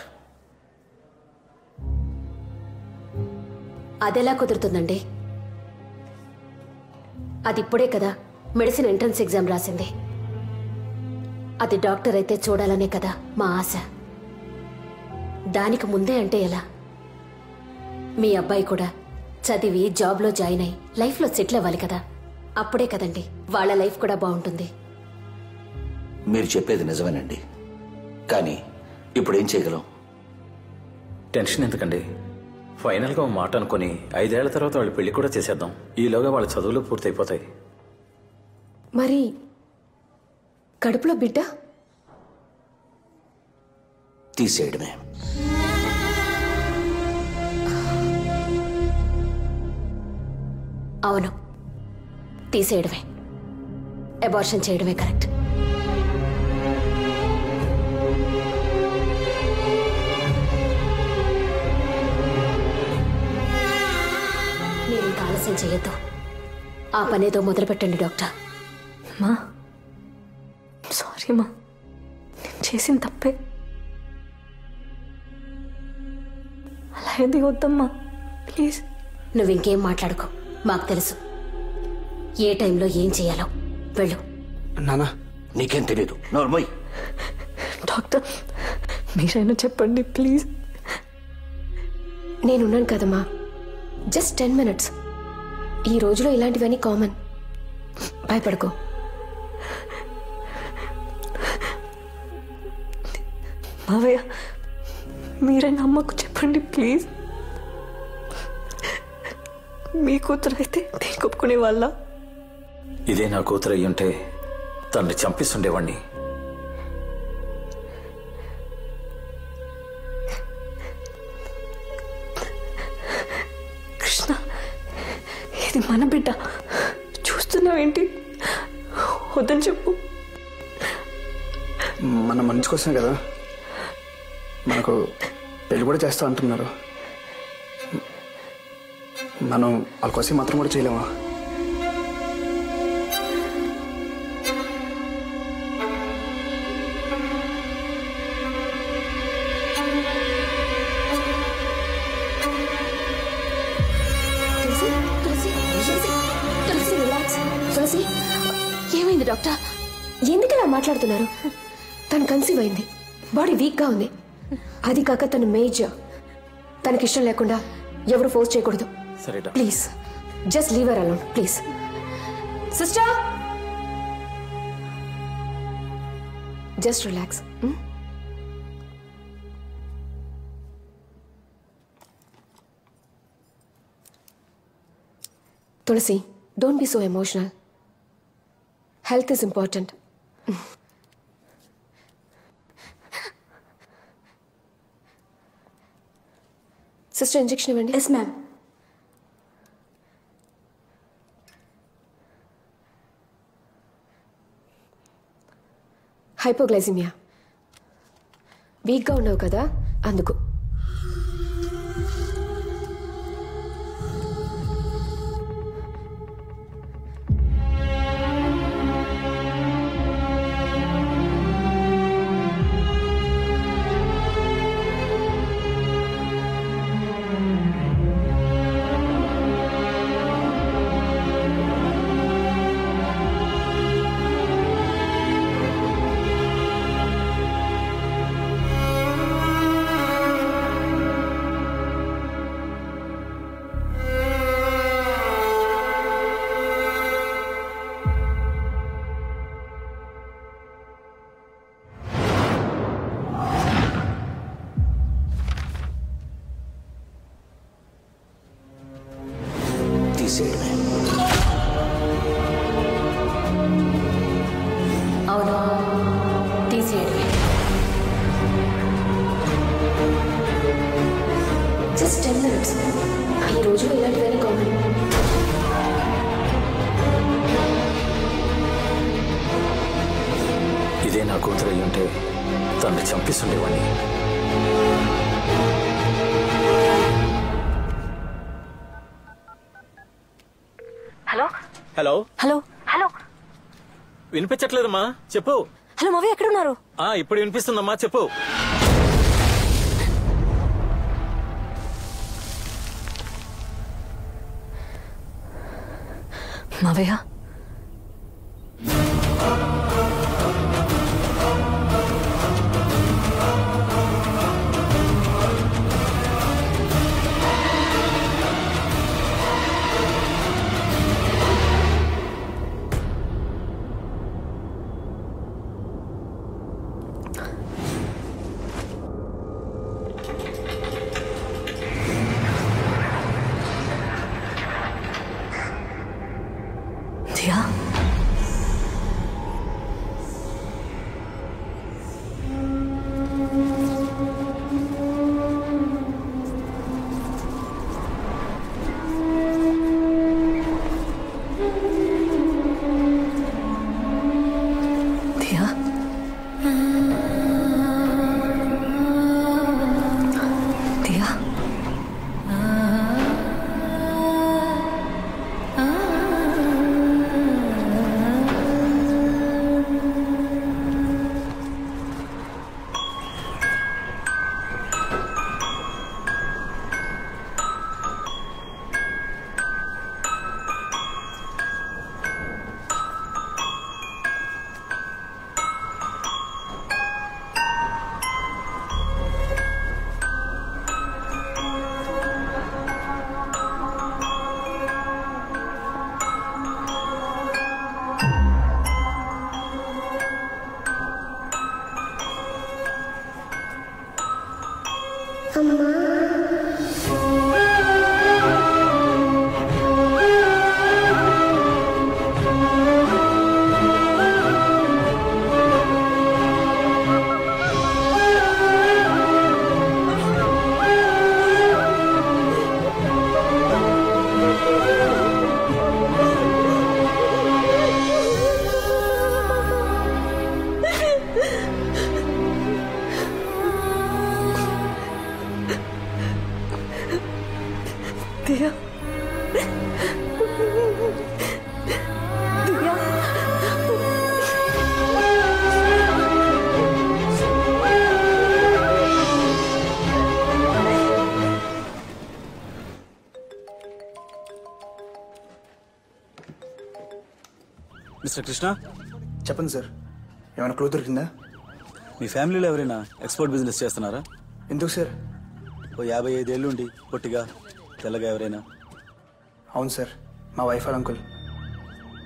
అదెలా కుదురుతుందండి? అది ఇప్పుడే కదా మెడిసిన్ ఎంట్రన్స్ ఎగ్జామ్ రాసింది. అది డాక్టర్ అయితే చూడాలనే కదా మా ఆశ. దానికి ముందే అంటే ఎలా? మీ అబ్బాయి కూడా చదివి జాబ్లో జాయిన్ అయ్యి లైఫ్లో సెటిల్ అవ్వాలి కదా. అప్పుడే కదండి వాళ్ళ లైఫ్ కూడా బాగుంటుంది. మీరు చెప్పేది నిజమేనండి, కానీ ఇప్పుడు ఏం చేయగలం? టెన్షన్ ఎందుకండి? ఫైనల్గా ఒక మాట అనుకుని 5 ఏళ్ల తర్వాత వాళ్ళ పెళ్లి కూడా చేసేద్దాం. ఈలోగా వాళ్ళ చదువులు పూర్తయిపోతాయి. మరి కడుపులో బిడ్డ? తీసేయడమే. అవును, తీసేయడమే. అబార్షన్ చేయడమే కరెక్ట్. మీరు ఇంకా ఆలస్యం చేయొద్దు. ఆ పనేదో మొదలు పెట్టండి డాక్టర్. మా సారీ మా, నేను చేసిన తప్పే. అలా ఏది వద్దమ్మా ప్లీజ్. నువ్వు ఇంకేం మాట్లాడుకో, మాకు తెలుసు ఏ టైంలో ఏం చేయాలో. వెళ్ళు. నానా నీకేం తెలీదు. నోర్మోయ్. డాక్టర్ మీరైనా చెప్పండి ప్లీజ్. నేనున్నాను కదమ్మా, జస్ట్ 10 minutes. ఈ రోజులో ఇలాంటివన్నీ కామన్. భయపడుకో. మావయ్య మీరైనా అమ్మకు చెప్పండి ప్లీజ్. మీ కూతురు అయితే నేను ఒప్పుకునే వాళ్ళ. ఇదే నా కూతురు అయ్యుంటే తనని చంపిస్తుండేవాణ్ణి. కృష్ణ ఇది మన బిడ్డ, చూస్తున్నావేంటి? వద్దని చెప్పు. మన మంచి కోసమే కదా, మనకు పెళ్లి కూడా చేస్తా అంటున్నారు. మనం వాళ్ళ కోసం మాత్రం కూడా చేయలేమా? ఏమైంది డాక్టర్? ఎందుకలా మాట్లాడుతున్నారు? తను కన్సీవ్ అయింది, బాడీ వీక్గా ఉంది. అది కాక తను మేజర్. తనకిష్టం లేకుండా ఎవరు ఫోర్స్ చేయకూడదు. Please just leave her alone please. Sister just relax. Tulasi, don't be so emotional. Health is important. Sister injection ఇవ్వండి. Yes ma'am. హైపోగ్లైసిమియా. వీక్గా ఉన్నావు కదా అందుకు. అవును, తీసేయడమే. Just 10 minutes. ఈ రోజులో ఇలాంటివన్నీ కామన్. ఇదే నా కూతురు అయ్యుంటే తనని చంపిస్తుండేవాణ్ణి. హలో హలో హలో హలో వినిపించట్లేదమ్మా, చెప్పు. హలో మావి ఎక్కడున్నారు? ఇప్పుడు వినిపిస్తుందమ్మా, చెప్పు. మావయ్య దియా దియా మిస్టర్ కృష్ణ, చెప్పండి సార్, ఏమైనా క్లూ దొరికిందా? మీ ఫ్యామిలీలో ఎవరైనా ఎక్స్పోర్ట్ బిజినెస్ చేస్తున్నారా? ఎందుకు సార్? ఓ 55 ఏళ్ళు ఉండి పొట్టిగా తెల్లగా ఎవరైనా? అవును సార్, మా వైఫ్ వాళ్ళ అంకుల్.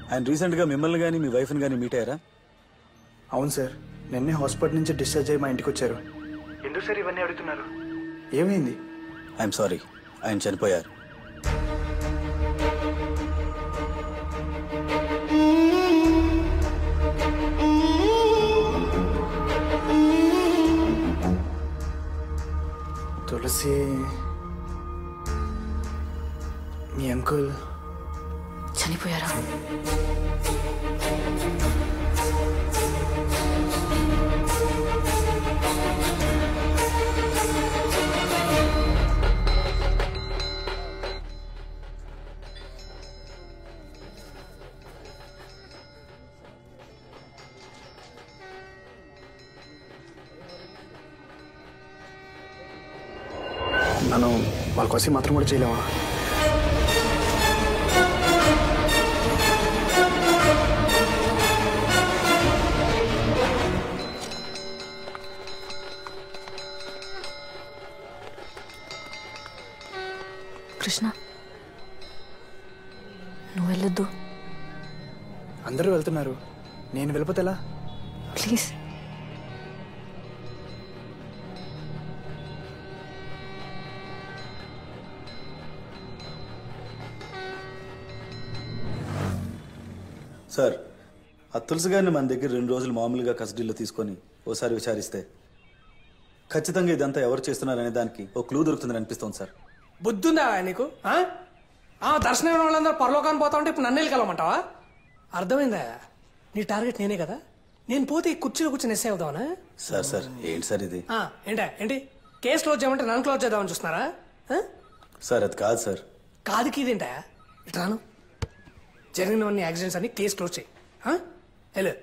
ఆయన రీసెంట్గా మిమ్మల్ని కానీ మీ వైఫ్ని కానీ మీట్ అయ్యారా? అవును సార్, నిన్నే హాస్పిటల్ నుంచి డిశ్చార్జ్ అయ్యి మా ఇంటికి వచ్చారు. ఎందుకు సార్ ఇవన్నీ అడుగుతున్నారు? ఏమైంది? ఐఎమ్ సారీ, ఆయన చనిపోయారు. తులసి, మీ అంకుల్ చనిపోయారా? మనం వాళ్ళ కోసం మాత్రం కూడా చేయలేమా? కృష్ణ, నువ్వు వెళ్ళొద్దు. అందరూ వెళ్తున్నారు, నేను వెళ్ళిపోతే ఎలా? ప్లీజ్. సార్, ఆ తులసి గారిని మన దగ్గర 2 రోజులు మామూలుగా కస్టడీలో తీసుకొని ఓసారి విచారిస్తే ఖచ్చితంగా ఇదంతా ఎవరు చేస్తున్నారనే దానికి ఓ క్లూ దొరుకుతుందని అనిపిస్తోంది సార్. బుద్ధుందా నీకు? దర్శనం వాళ్ళందరూ పరలోకాన్ని పోతా ఉంటే ఇప్పుడు నన్ను వెళ్ళగలమంటావా? అర్థమైందా? నీ టార్గెట్ నేనే కదా. నేను పోతే ఈ కుర్చీలో కూర్చొని ఎస్ఐ అవుదామనా? సార్ ఏంటి సార్ ఇది? ఏంటి కేసు క్లోజ్ చేయమంటే నన్ను క్లోజ్ చేద్దామని చూస్తున్నారా? సార్ అది కాదు సార్. కాదుకి ఇదేంటా? ఇట్లాను జరిగినవన్నీ యాక్సిడెంట్స్ అని కేసు క్లోజ్ చేయి. హలో,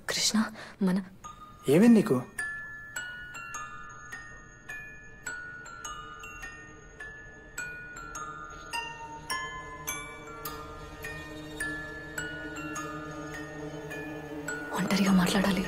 కృష్ణ, మన ఏమైంది నీకు? ఒంటరిగా మాట్లాడాలి.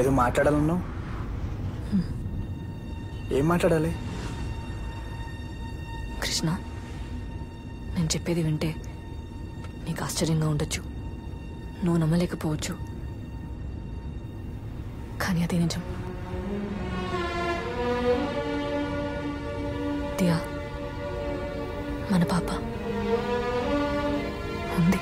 ఏదో మాట్లాడాలన్నావు, ఏం మాట్లాడాలి? కృష్ణ, నేను చెప్పేది వింటే నీకు ఆశ్చర్యంగా ఉండొచ్చు, నువ్వు నమ్మలేకపోవచ్చు, కానీ అది నిజం. దియా, మన పాప ఉంది.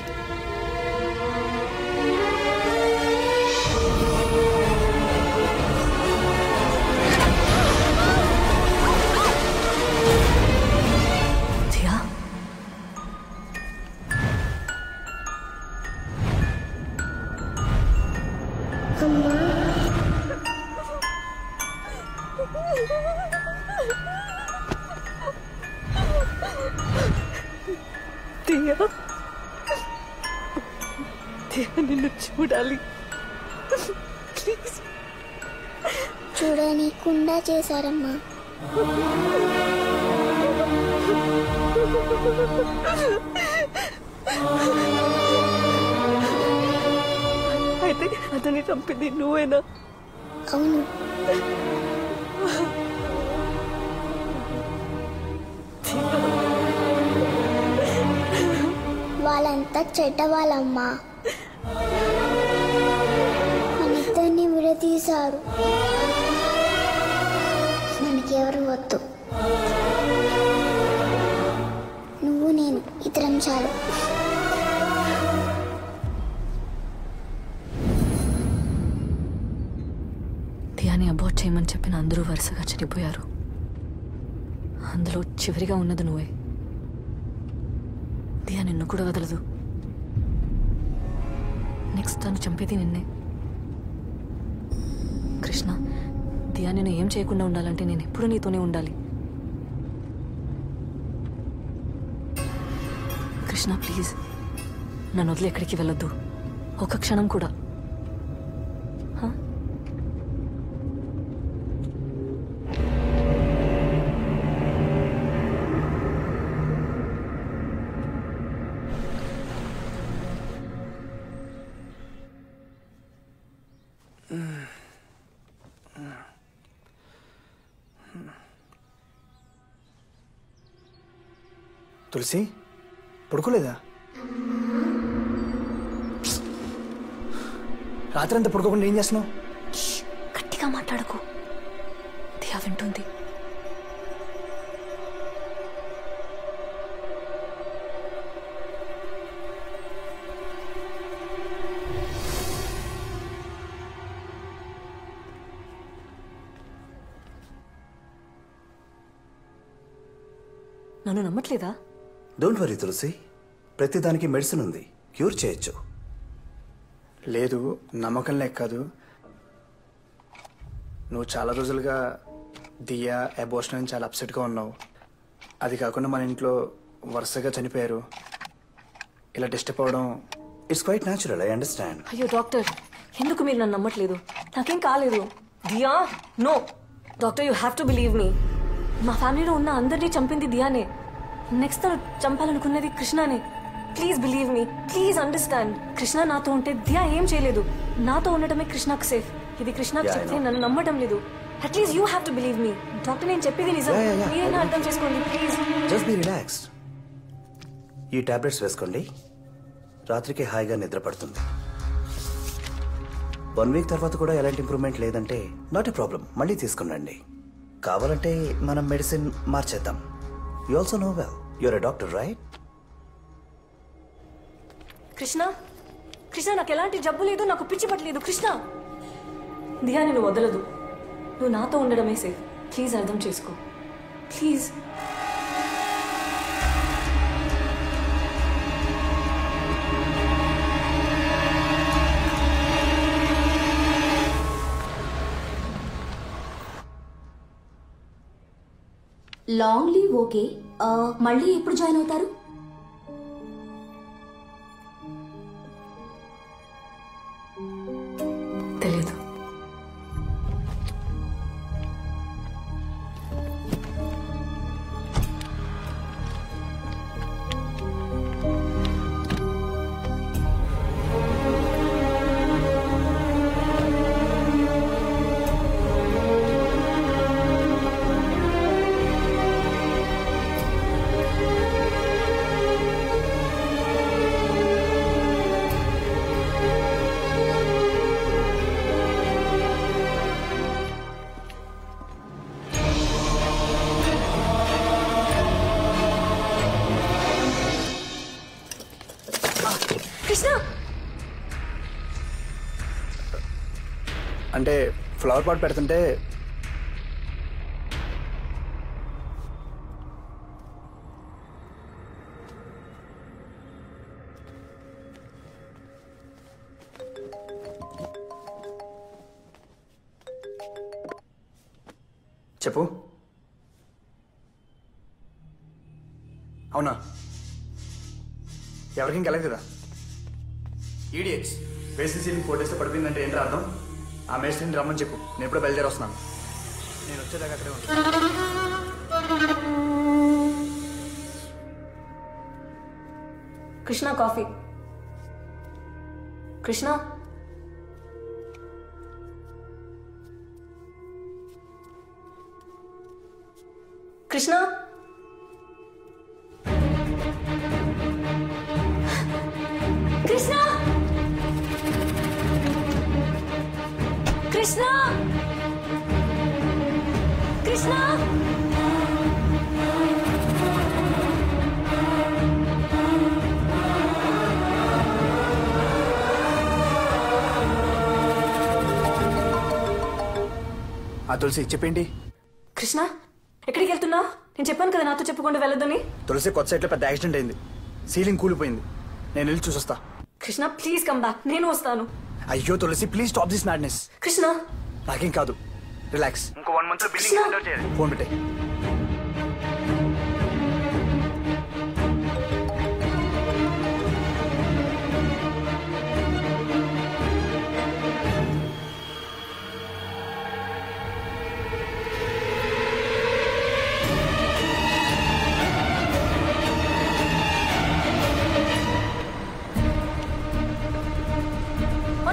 నిన్ను చూడాలి, ప్లీజ్. చూడనీకుండా చేశారమ్మా. అయితే చంపింది అతన్ని చంపింది నువ్వేనా? అవును. వాళ్ళంతా చెడ్డవాళ్ళమ్మా. మనిద్దరిని విడదీశారు. మనకెవరు వద్దు. నువ్వు నేను ఇద్దరం చాలు. దియాని అబార్ట్ చేయమని చెప్పిన అందరూ వరుసగా చనిపోయారు. అందులో చివరిగా ఉన్నది నువ్వే. దియా నిన్ను కూడా వదలదు. నెక్స్ట్ తను చంపేది నిన్నే. కృష్ణ, దియా నేను ఏం చేయకుండా ఉండాలంటే నేను ఎప్పుడు నీతోనే ఉండాలి. కృష్ణ ప్లీజ్, నన్ను వదిలి ఎక్కడికి వెళ్ళొద్దు, ఒక క్షణం కూడా. తులసి పడుకోలేదా? రాత్రి అంతా పడుకోకుండా ఏం చేస్తున్నావు? గట్టిగా మాట్లాడకు, దియా వింటుంది. నన్ను నమ్మట్లేదా? డోంట్ వరీ తులసి, ప్రతిదానికి మెడిసిన్ ఉంది, క్యూర్ చేయొచ్చు. లేదు, నమ్మకం లేక కాదు. నువ్వు చాలా రోజులుగా దియా అబోర్షన్ అని చాలా అప్సెట్గా ఉన్నావు. అది కాకుండా మన ఇంట్లో వరుసగా చనిపోయారు. ఇలా డిస్టర్బ్ అవ్వడం it's quite natural, I understand. అయ్యో డాక్టర్, ఎందుకు మీరు నన్ను నమ్మట్లేదు? నాకేం కాలేదు. Diya no doctor, you have to believe me. మా ఫ్యామిలీలో ఉన్న అందరినీ చంపింది దియానే. నెక్స్ట్ తను చంపాలనుకున్నది కృష్ణనే. Please believe me, please understand. Krishna నాతో ఉంటే దియా ఏం చేయలేదు. నాతో ఉండటమే కృష్ణకు సేఫ్. ఇది కృష్ణకు చెప్తే నన్ను నమ్మటం లేదు. At least you have to believe me. Doctor నేను చెప్పేది నిజం, మీరైనా అర్థం చేసుకోండి ప్లీజ్. Just be relaxed. ఈ టాబ్లెట్స్ వేసుకోండి, రాత్రికి హాయిగా నిద్ర పడుతుంది. 1 వీక్ తర్వాత కూడా ఎలాంటి ఇంప్రూవ్మెంట్ లేదంటే నాట్ ఎ ప్రాబ్లం, మళ్ళీ తీసుకునండి. కావాలంటే మనం మెడిసిన్ మార్చేద్దాం. You also know well, you're a doctor right? Krishna, Krishna నాకు ఎలాంటి జబ్బు లేదు, నాకు పిచ్చి పట్టలేదు. కృష్ణ, దియా నేను వదలదు. నువ్వు నాతో ఉండడమే సేఫ్. ప్లీజ్ అర్థం చేసుకో ప్లీజ్. లాంగ్ లీవ్ ఓకే, మళ్ళీ ఎప్పుడు జాయిన్ అవుతారు? తెలీదు. అంటే ఫ్లవర్ పాట్ పెడుతుంటే చెప్పు. అవునా? ఎవరికి ఇంకెళ్ళదు కదా. ఈడియట్స్, వేసిన సీలింగ్ 4 days పడిపోయిందంటే ఏంటి అర్థం? ఆ మేస్త్రిని రమ్మని చెప్పు, నేను ఎప్పుడో బయలుదేరి వస్తున్నాను. నేను వచ్చేదాకా అక్కడే ఉంటాను. కృష్ణ కాఫీ. కృష్ణ కృష్ణ కృష్ణ కృష్ణ కృష్ణ ఆ తులసి చెప్పేంటి? కృష్ణ ఎక్కడికి వెళ్తున్నావు? నేను చెప్పాను కదా నాతో చెప్పకుండా వెళ్ళొద్దని. తులసి కొత్త సైట్లో పెద్ద యాక్సిడెంట్ అయింది. సీలింగ్ కూలిపోయింది. నేను వెళ్ళి చూసొస్తా. Krishna please come back. నేను వస్తాను. అయ్యో Tulasi please stop this madness. Krishna నాకేం కాదు, రిలాక్స్. ఇంకో 1 month లో బిల్డింగ్ హ్యాండ్ చేయాలి. ఫోన్ పెట్టే.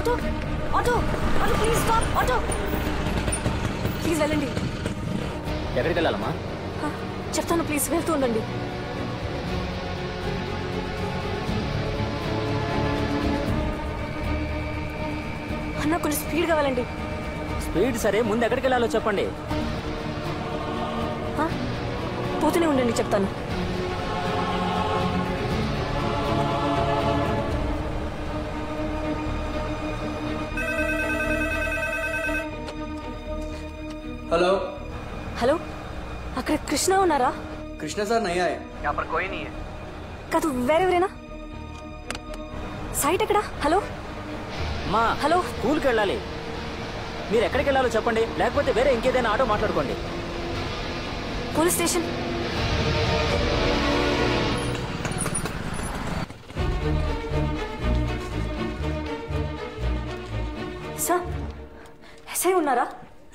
Auto auto auto please stop. Auto please వెళ్ళండి. ఎక్కడికి వెళ్ళాలమ్మా? చెప్తాను ప్లీజ్ వెళ్తూ ఉండండి. అన్న కొంచెం స్పీడ్గా వెళ్ళండి. స్పీడ్ సరే, ముందు ఎక్కడికి వెళ్ళాలో చెప్పండి. పోతూనే ఉండండి, చెప్తాను. हेलो హలో, అక్కడ కృష్ణ ఉన్నారా? कृष्णा सर नहीं आए, यहाँ पर कोई नहीं है. కాదు వేరెవరేనా? సైట్ ఎక్కడ? హలో మా హలో, స్కూల్కి వెళ్ళాలి. మీరు ఎక్కడికి వెళ్ళాలో చెప్పండి, లేకపోతే వేరే ఇంకేదైనా ఆటో మాట్లాడుకోండి. Police station. సార్ ఎస్ఐ ఉన్నారా?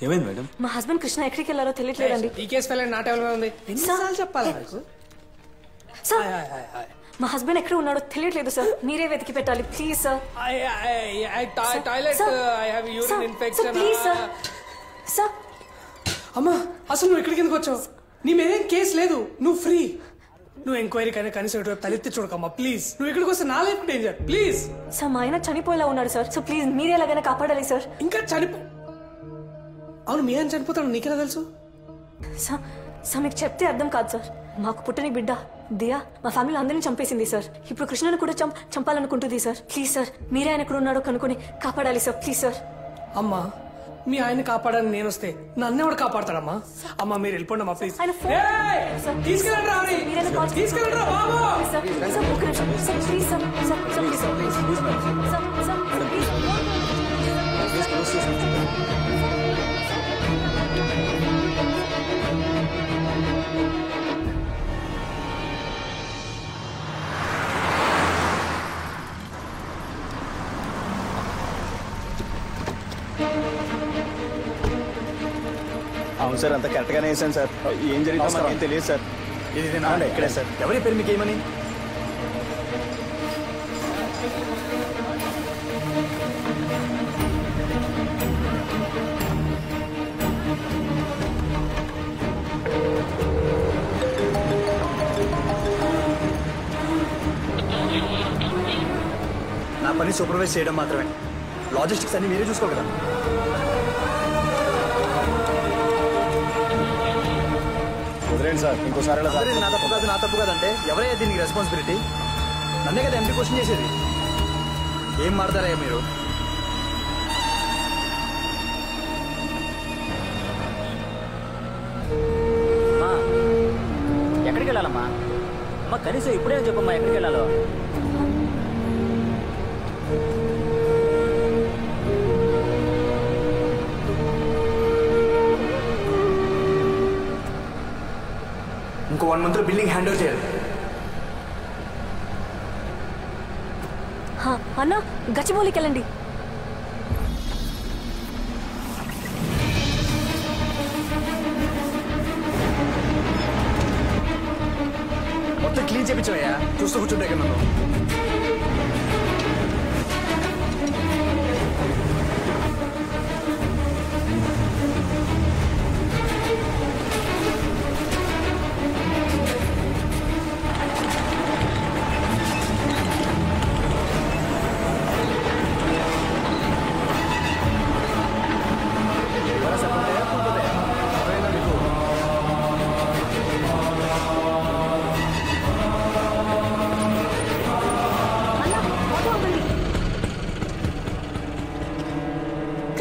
ఏమైంది మేడం? మా హస్బెండ్ కృష్ణ ఎక్కడికి వెళ్ళారో తెలియట్లేదండి. ఈ కేసు ఫైల్ నా టేబుల్ మీద ఉంది. ఎన్నిసార్లు చెప్పాలి నాకు? సార్ మా హస్బెండ్ ఎక్కడ ఉన్నాడో తెలియట్లేదు సార్. మీరే వెతికి పెట్టాలి please sir. Toilet I have urine infection. Please sir. Sir అమ్మా అసలు నువ్వు ఇక్కడికి ఎందుకు వచ్చావు? నీ మీదేం కేసు లేదు, నువ్వు ఫ్రీ. నువ్వు ఎంక్వైరీ కైనా కనీసం ఇటు తలెత్తి చూడకమ్మా ప్లీజ్. నువ్వు ఇక్కడికి వస్తే నా లైఫ్ డేంజర్ ప్లీజ్. సార్ మా ఆయన చనిపోయేలా ఉన్నాడు సార్. సో ప్లీజ్ మీరే ఎలాగైనా కాపాడాలి సార్. ఇంకా అవును మీ ఆయన చనిపోతాడు నీకెలా తెలుసు? సార్ మీకు చెప్తే అర్థం కాదు సార్. మాకు పుట్టని బిడ్డ దియా మా ఫ్యామిలీ అందరినీ చంపేసింది సార్. ఇప్పుడు కృష్ణను కూడా చంపాలనుకుంటుంది సార్. ప్లీజ్ సార్ మీరే ఆయన ఎక్కడ ఉన్నాడో కనుక్కొని కాపాడాలి సార్ ప్లీజ్ సార్. అమ్మా మీ ఆయన కాపాడని నేను వస్తే నన్ను ఎవడు కాపాడతాడమ్మా? అమ్మా మీరు వెళ్ళిపోండి అమ్మా ప్లీజ్. అవును సార్, అంత కరెక్ట్గానే వేసాను సార్. ఏం జరిగిందో మనకేం తెలియదు సార్. ఇది ఇక్కడే సార్. ఎవరి పేరు మీకు ఏమని? నా పని సూపర్వైజ్ చేయడం మాత్రమే. లాజిస్టిక్స్ అన్ని మీరే చూసుకో కదా. వదిలేండి సార్, ఇంకోసారి నా తప్పు కాదంటే ఎవరైనా దీనికి రెస్పాన్సిబిలిటీ? నన్నే కదా ఎంపీ క్వశ్చన్ చేసేది. ఏం మాడతారయ్యా మీరు? ఎక్కడికి వెళ్ళాలమ్మా? అమ్మా కనీసం ఇప్పుడే చెప్పమ్మా ఎక్కడికి వెళ్ళాలో. ఇంకో 1 month లో బిల్డింగ్ హ్యాండ్ ఓవర్ చేయాలి. అన్న గచ్చిబౌలికి వెళ్ళండి. మొత్తం క్లీన్ చేయించావయ్యా, చూస్తూ కూర్చుంటే నన్ను.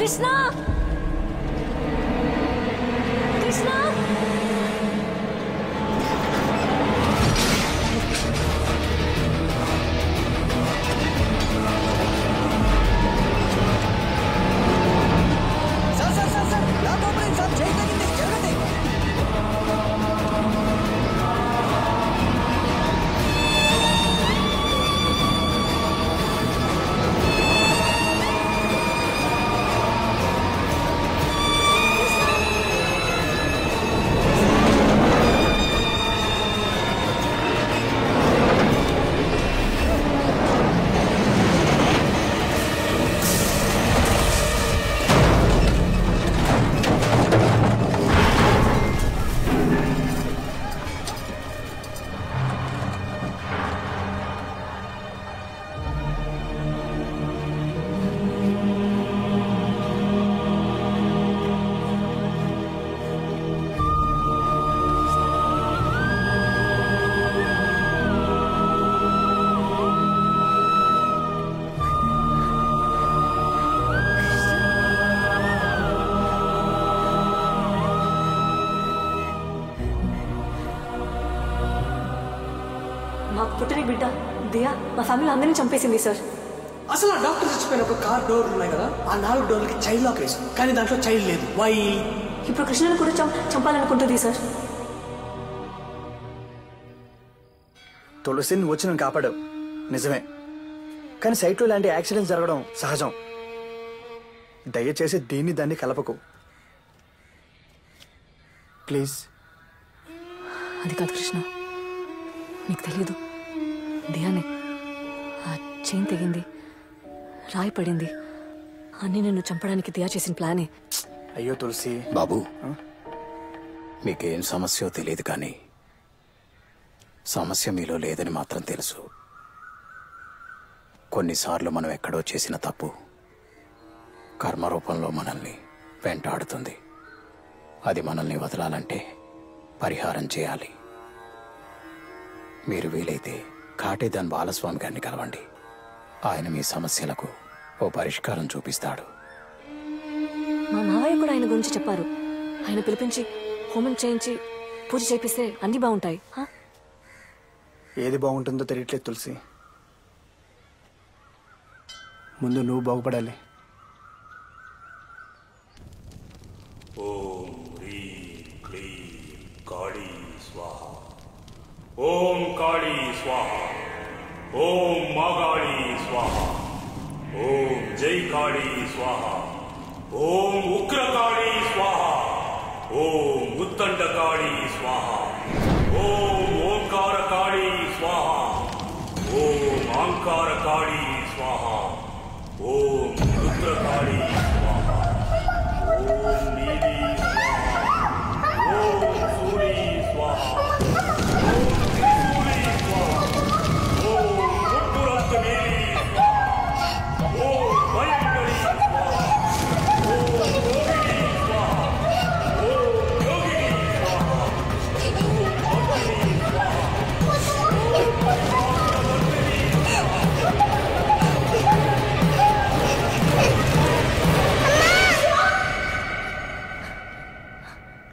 కృష్ణ కృష్ణ మాకు పుట్టిన బిడ్డ దియా మా ఫ్యామిలీ అందరినీ చంపేసింది సార్. అసలు ఆ డాక్టర్ చచ్చిపోయినప్పుడు కార్ డోర్ ఉన్నాయి కదా, ఆ 4 డోర్లకి చైల్డ్ లాక్ వేసి, కానీ దాంట్లో చైల్డ్ లేదు. వై? ఇప్పుడు కృష్ణను కూడా చంపాలనుకుంటుంది సార్. తులసిని వచ్చి నన్ను కాపాడావు నిజమే, కానీ సైట్లో ఇలాంటి యాక్సిడెంట్స్ జరగడం సహజం. దయచేసి దాన్ని కలపకు ప్లీజ్. అది కాదు కృష్ణ, నీకు తెలీదు, దియానే ఆ చైన్ తెగింది, రాయి పడింది, అన్నీ నిన్ను చంపడానికి దియా చేసిన ప్లానే. అయ్యో తులసి. బాబు, మీకేం సమస్యో తెలియదు కానీ సమస్య మీలో లేదని మాత్రం తెలుసు. కొన్నిసార్లు మనం ఎక్కడో చేసిన తప్పు కర్మరూపంలో మనల్ని వెంటాడుతుంది. అది మనల్ని వదలాలంటే పరిహారం చేయాలి. మీరు వీలైతే కాటేదాన్ బాలస్వామి గారిని కలవండి. ఆయన మీ సమస్యలకు ఓ పరిష్కారం చూపిస్తాడు. మా మావయ్య కూడా ఆయన గురించి చెప్పారు. ఆయన పిలిపించి హోమం చేయించి పూజ చేపిస్తే అన్నీ బాగుంటాయి. ఏది బాగుంటుందో తెలియట్లేదు తులసి. ముందు నువ్వు బాగుపడాలి. ఓం హ్రీం క్లీం కాళీ స్వాహ. ఓం కాళీ స్వాహ. ఓం మాగాళీ స్వాహ. ఓం జై కాళీ స్వాహ. ఓం ఉగ్రకాళీ స్వాహ. ఓం ఉత్తండకాళీ స్వాహ. ఓం ఓంకారకాళీ స్వాహ. ఓం ఆంకారకాళీ స్వాహ. ఓం రుద్రకాళీ స్వాహ. ఓం నీలీ స్వాహ. ఓం సూరీ స్వాహ. ఓం త్రిశూలీ స్వాహ. ఓం ముట్టురంత నీలీ స్వాహ. ఓం భయంకరీ స్వాహ. ఓం యోగినీ స్వాహ. ఓం యోగినీ స్వాహ. ఓం భక్తినీ స్వాహ. ఓం భక్తవర్ధినీ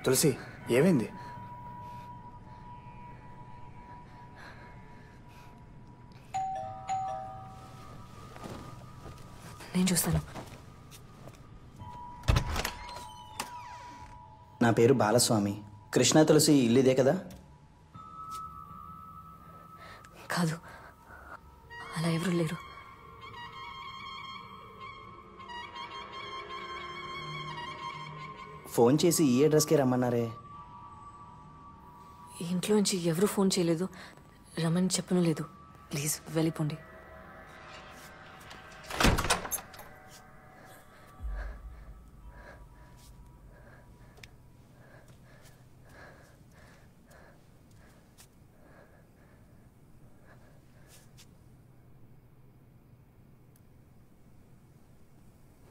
తులసి ఏమైంది? నేను చూస్తాను. నా పేరు బాలస్వామి. కృష్ణ తులసి ఇల్లు ఇదే కదా? కాదు, అలా ఎవరు లేరు. ఫోన్ చేసి ఈ అడ్రస్కే రమ్మన్నారే. ఇంట్లోంచి ఎవరు ఫోన్ చేయలేదు, రమ్మని చెప్పను లేదు. ప్లీజ్ వెళ్ళిపోండి.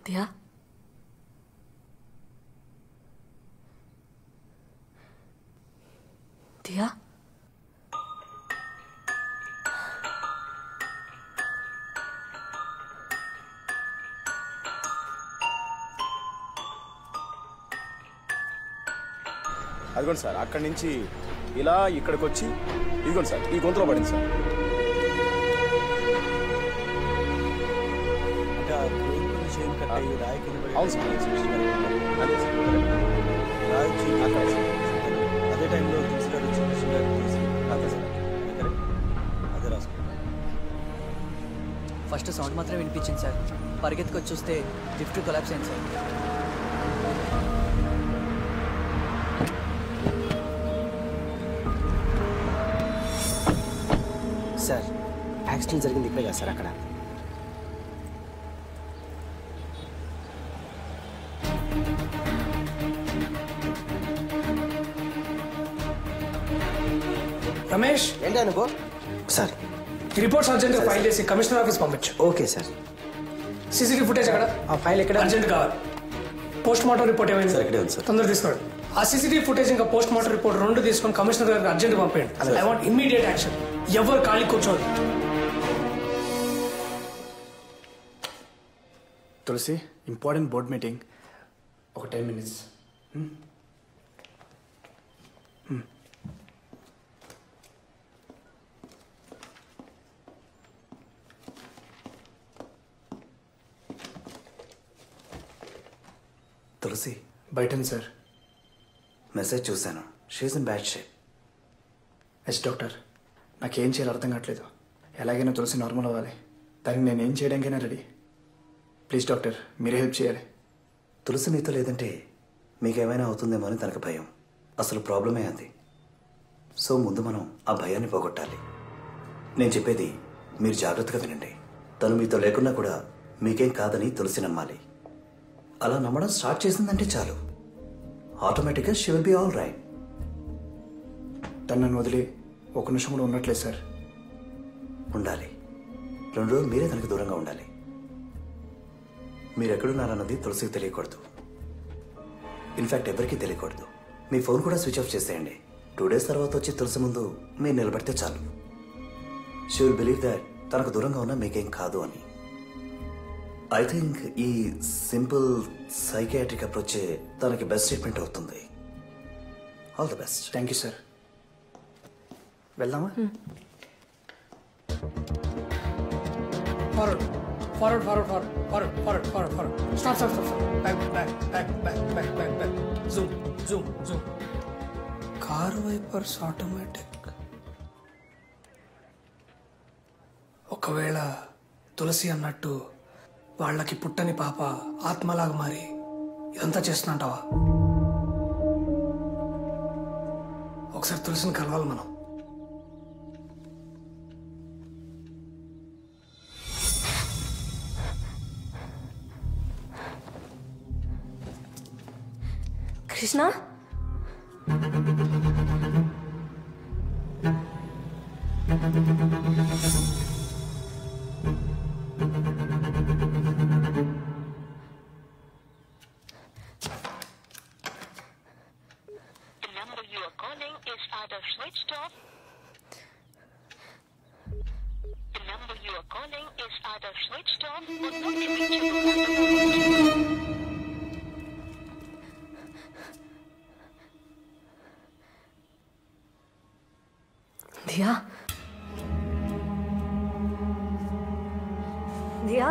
దియా, దియా, అదిగోండి సార్ అక్కడి నుంచి ఇలా ఇక్కడికి వచ్చి ఇదిగోండి సార్ ఈ గొంతులో పడింది సార్. అవును సార్ అదే టైంలో అదే రాసుకో. ఫస్ట్ సౌండ్ మాత్రం వినిపించింది సార్. పరిగెత్తుకొచ్చి చూస్తే లిఫ్ట్ కొలాప్స్ అయింది సార్. సార్ యాక్సిడెంట్ జరిగింది ఇక్కడే కదా సార్? అక్కడ రమేష్ ఏంటి అనుకో సార్. రిపోర్ట్స్ అర్జెంట్ గా ఫైల్ చేసి కమిషనర్ ఆఫీస్ పంపించు. Okay sir. సీసీటీవీ ఫుటేజ్ అక్కడ ఆ ఫైల్ ఎక్కడ? అర్జెంట్ కావాలి. పోస్ట్ మార్టం రిపోర్ట్ ఏమైంది? తొందర తీసుకోండి. ఆ సీసీటీవీ ఫుటేజ్ ఇంకా పోస్ట్ మార్టం రిపోర్ట్ 2 తీసుకొని కమిషనర్ గారికి అర్జెంట్ పంపేయండి. I want immediate action. ఎవరు ఖాళీ కూర్చోదు. తులసి, ఇంపార్టెంట్ బోర్డ్ మీటింగ్, ఒక 10 minutes. తులసి బయటండి సార్. మెసేజ్ చూశాను. She's in bad shape. Yes doctor, నాకేం చేయాలో అర్థం కావట్లేదు. ఎలాగైనా తులసి నార్మల్ అవ్వాలి. దానికి నేనేం చేయడానికైనా రెడీ. ప్లీజ్ డాక్టర్, మీరే హెల్ప్ చేయాలి. తులసి మీతో లేదంటే మీకేమైనా అవుతుందేమో అని తనకు భయం. అసలు ప్రాబ్లమే అది. సో ముందు మనం ఆ భయాన్ని పోగొట్టాలి. నేను చెప్పేది మీరు జాగ్రత్తగా వినండి. తను మీతో లేకున్నా కూడా మీకేం కాదని తులసి నమ్మాలి. అలా నమ్మడం స్టార్ట్ చేసిందంటే చాలు, ఆటోమేటిక్గా she will be all right. తను నన్ను వదిలి ఒక నిమిషం కూడా ఉండట్లేదు సార్. ఉండాలి. 2 రోజులు మీరే తనకు దూరంగా ఉండాలి. మీరెక్కడున్నారన్నది తులసికి తెలియకూడదు. ఇన్ఫ్యాక్ట్ ఎవరికీ తెలియకూడదు. మీ ఫోన్ కూడా స్విచ్ ఆఫ్ చేసేయండి. 2 days తర్వాత వచ్చి తులసి ముందు మీరు నిలబడితే చాలు. షీ విల్ బిలీవ్ దాట్ తనకు దూరంగా ఉన్నా మీకేం కాదు అని. ఐ థింక్ ఈ సింపుల్ సైకియాట్రిక్ అప్రోచే తనకి బెస్ట్ ట్రీట్మెంట్ అవుతుంది. All the best. Thank you sir. వెళ్దామా? Forward forward forward forward forward forward forward. Stop stop stop stop. Back back back back back back back. Zoom zoom zoom. Car wipers automatic. ఒకవేళ తులసి అన్నట్టు వాళ్ళకి పుట్టని పాప ఆత్మలాగా మారి ఇదంతా చేస్తున్నట్టావా? ఒకసారి తులసిని కలవాలి మనం. కృష్ణ, దియా దియా,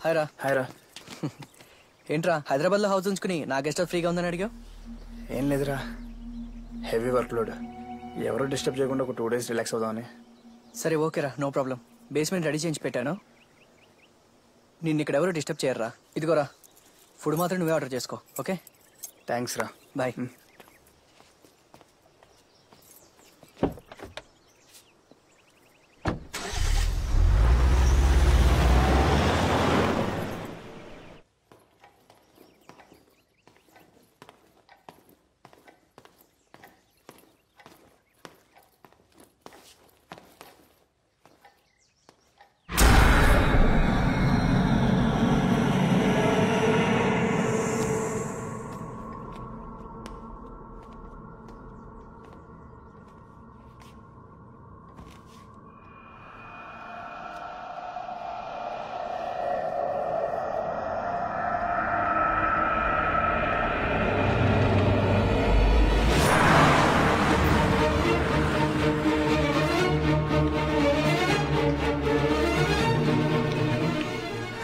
హాయ్ రా. హాయ్ రా. ఏంట్రా హైదరాబాద్లో హౌస్ ఉంచుకుని నా గెస్ట్ హౌస్ ఫ్రీగా ఉందని అడిగావు? ఏం లేదురా, హెవీ వర్క్ లోడ్. ఎవరో డిస్టర్బ్ చేయకుండా ఒక 2 days రిలాక్స్ అవుదామని. సరే ఓకేరా, నో ప్రాబ్లం. బేస్మెంట్ రెడీ చేయించి పెట్టాను. నిన్ను ఇక్కడ ఎవరు డిస్టర్బ్ చేయర్రా. ఇదిగోరా, ఫుడ్ మాత్రం నువ్వే ఆర్డర్ చేసుకో. ఓకే, థ్యాంక్స్ రా. బాయ్.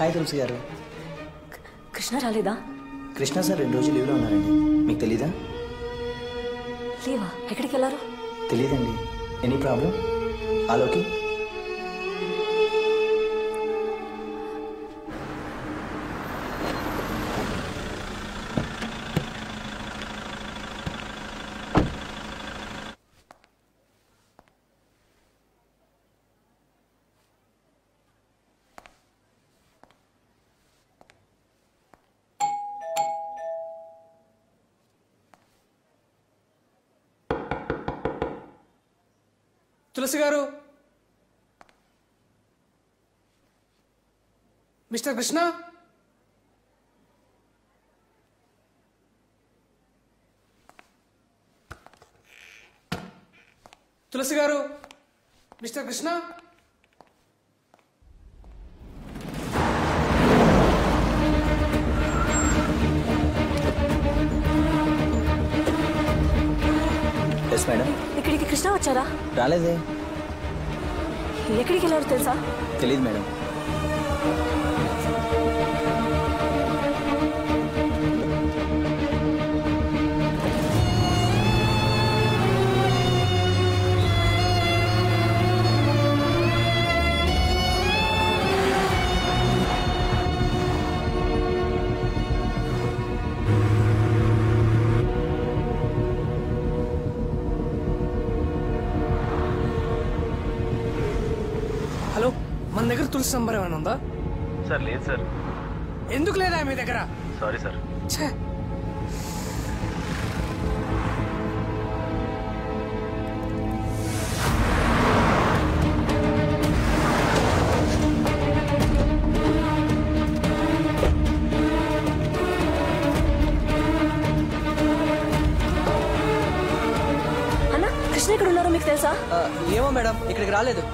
హాయ్ తులసి గారు. కృష్ణ రాలేదా? కృష్ణ సార్ 2 రోజులు లీవ్లో ఉన్నారండి. మీకు తెలీదా? లీవా? ఎక్కడికి వెళ్ళారు? తెలీదండి. Any problem? ఆలోకి తులసి గారు, మిస్టర్ కృష్ణ, తులసి గారు, మిస్టర్ కృష్ణ. Yes madam. ఇక్కడికి కృష్ణ వచ్చారా? రాలేదే. ఎక్కడికి వెళ్ళారు తెలుసా? తెలీదు మేడం. హలో, మన దగ్గర తులసి నంబర్ ఏమైనా ఉందా? సార్ లేదు సార్. ఎందుకు లేదా మీ దగ్గర? Sorry sir. ఛే, అన్న, కృష్ణ ఎక్కడ ఉన్నారో మీకు తెలుసా? ఏమో మేడం, ఇక్కడికి రాలేదు.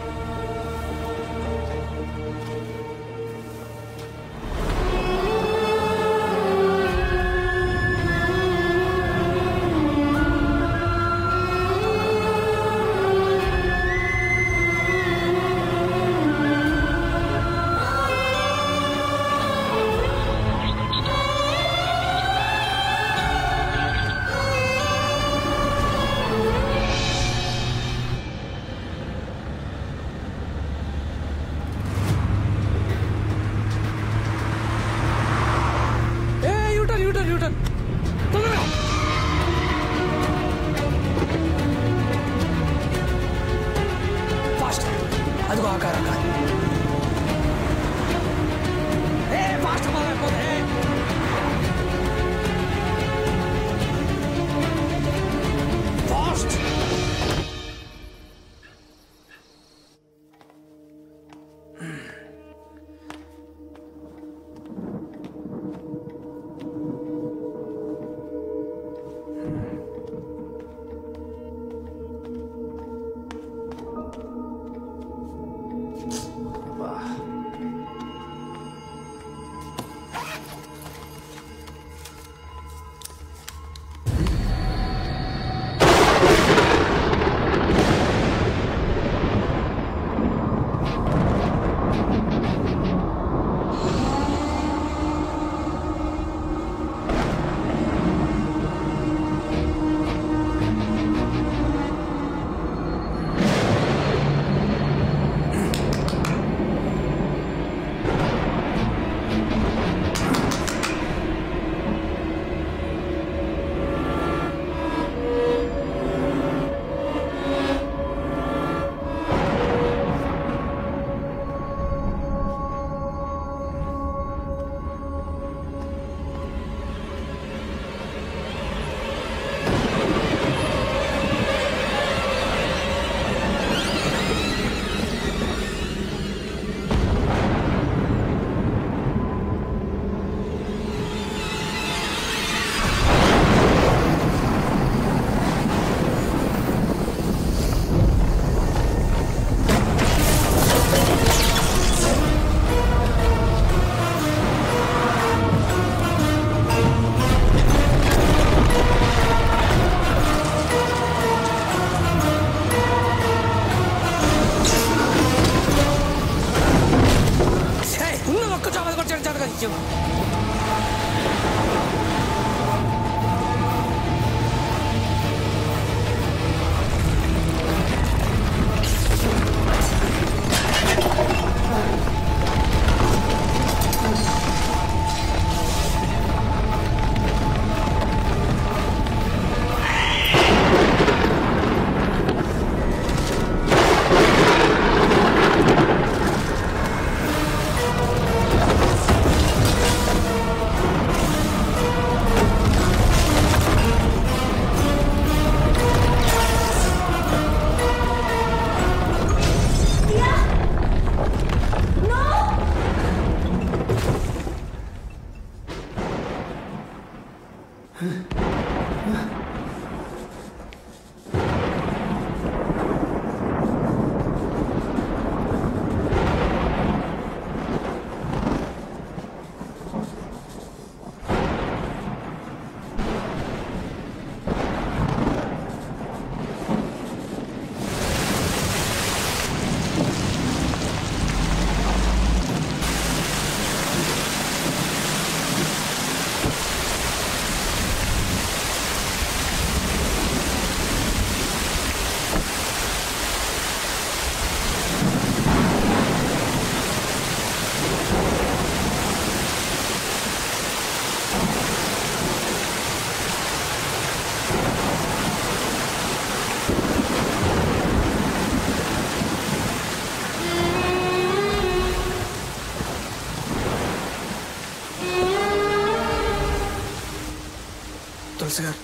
తులసి గారు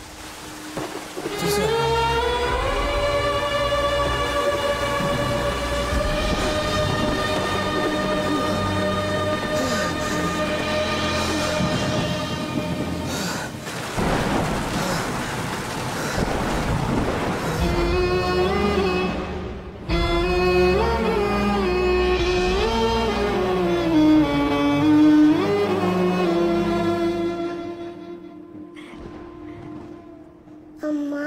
తులసి గారు అమ్మా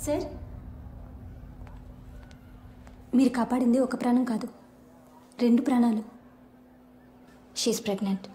సార్ మీరు కాపాడింది ఒక ప్రాణం కాదు 2 ప్రాణాలు. She is pregnant.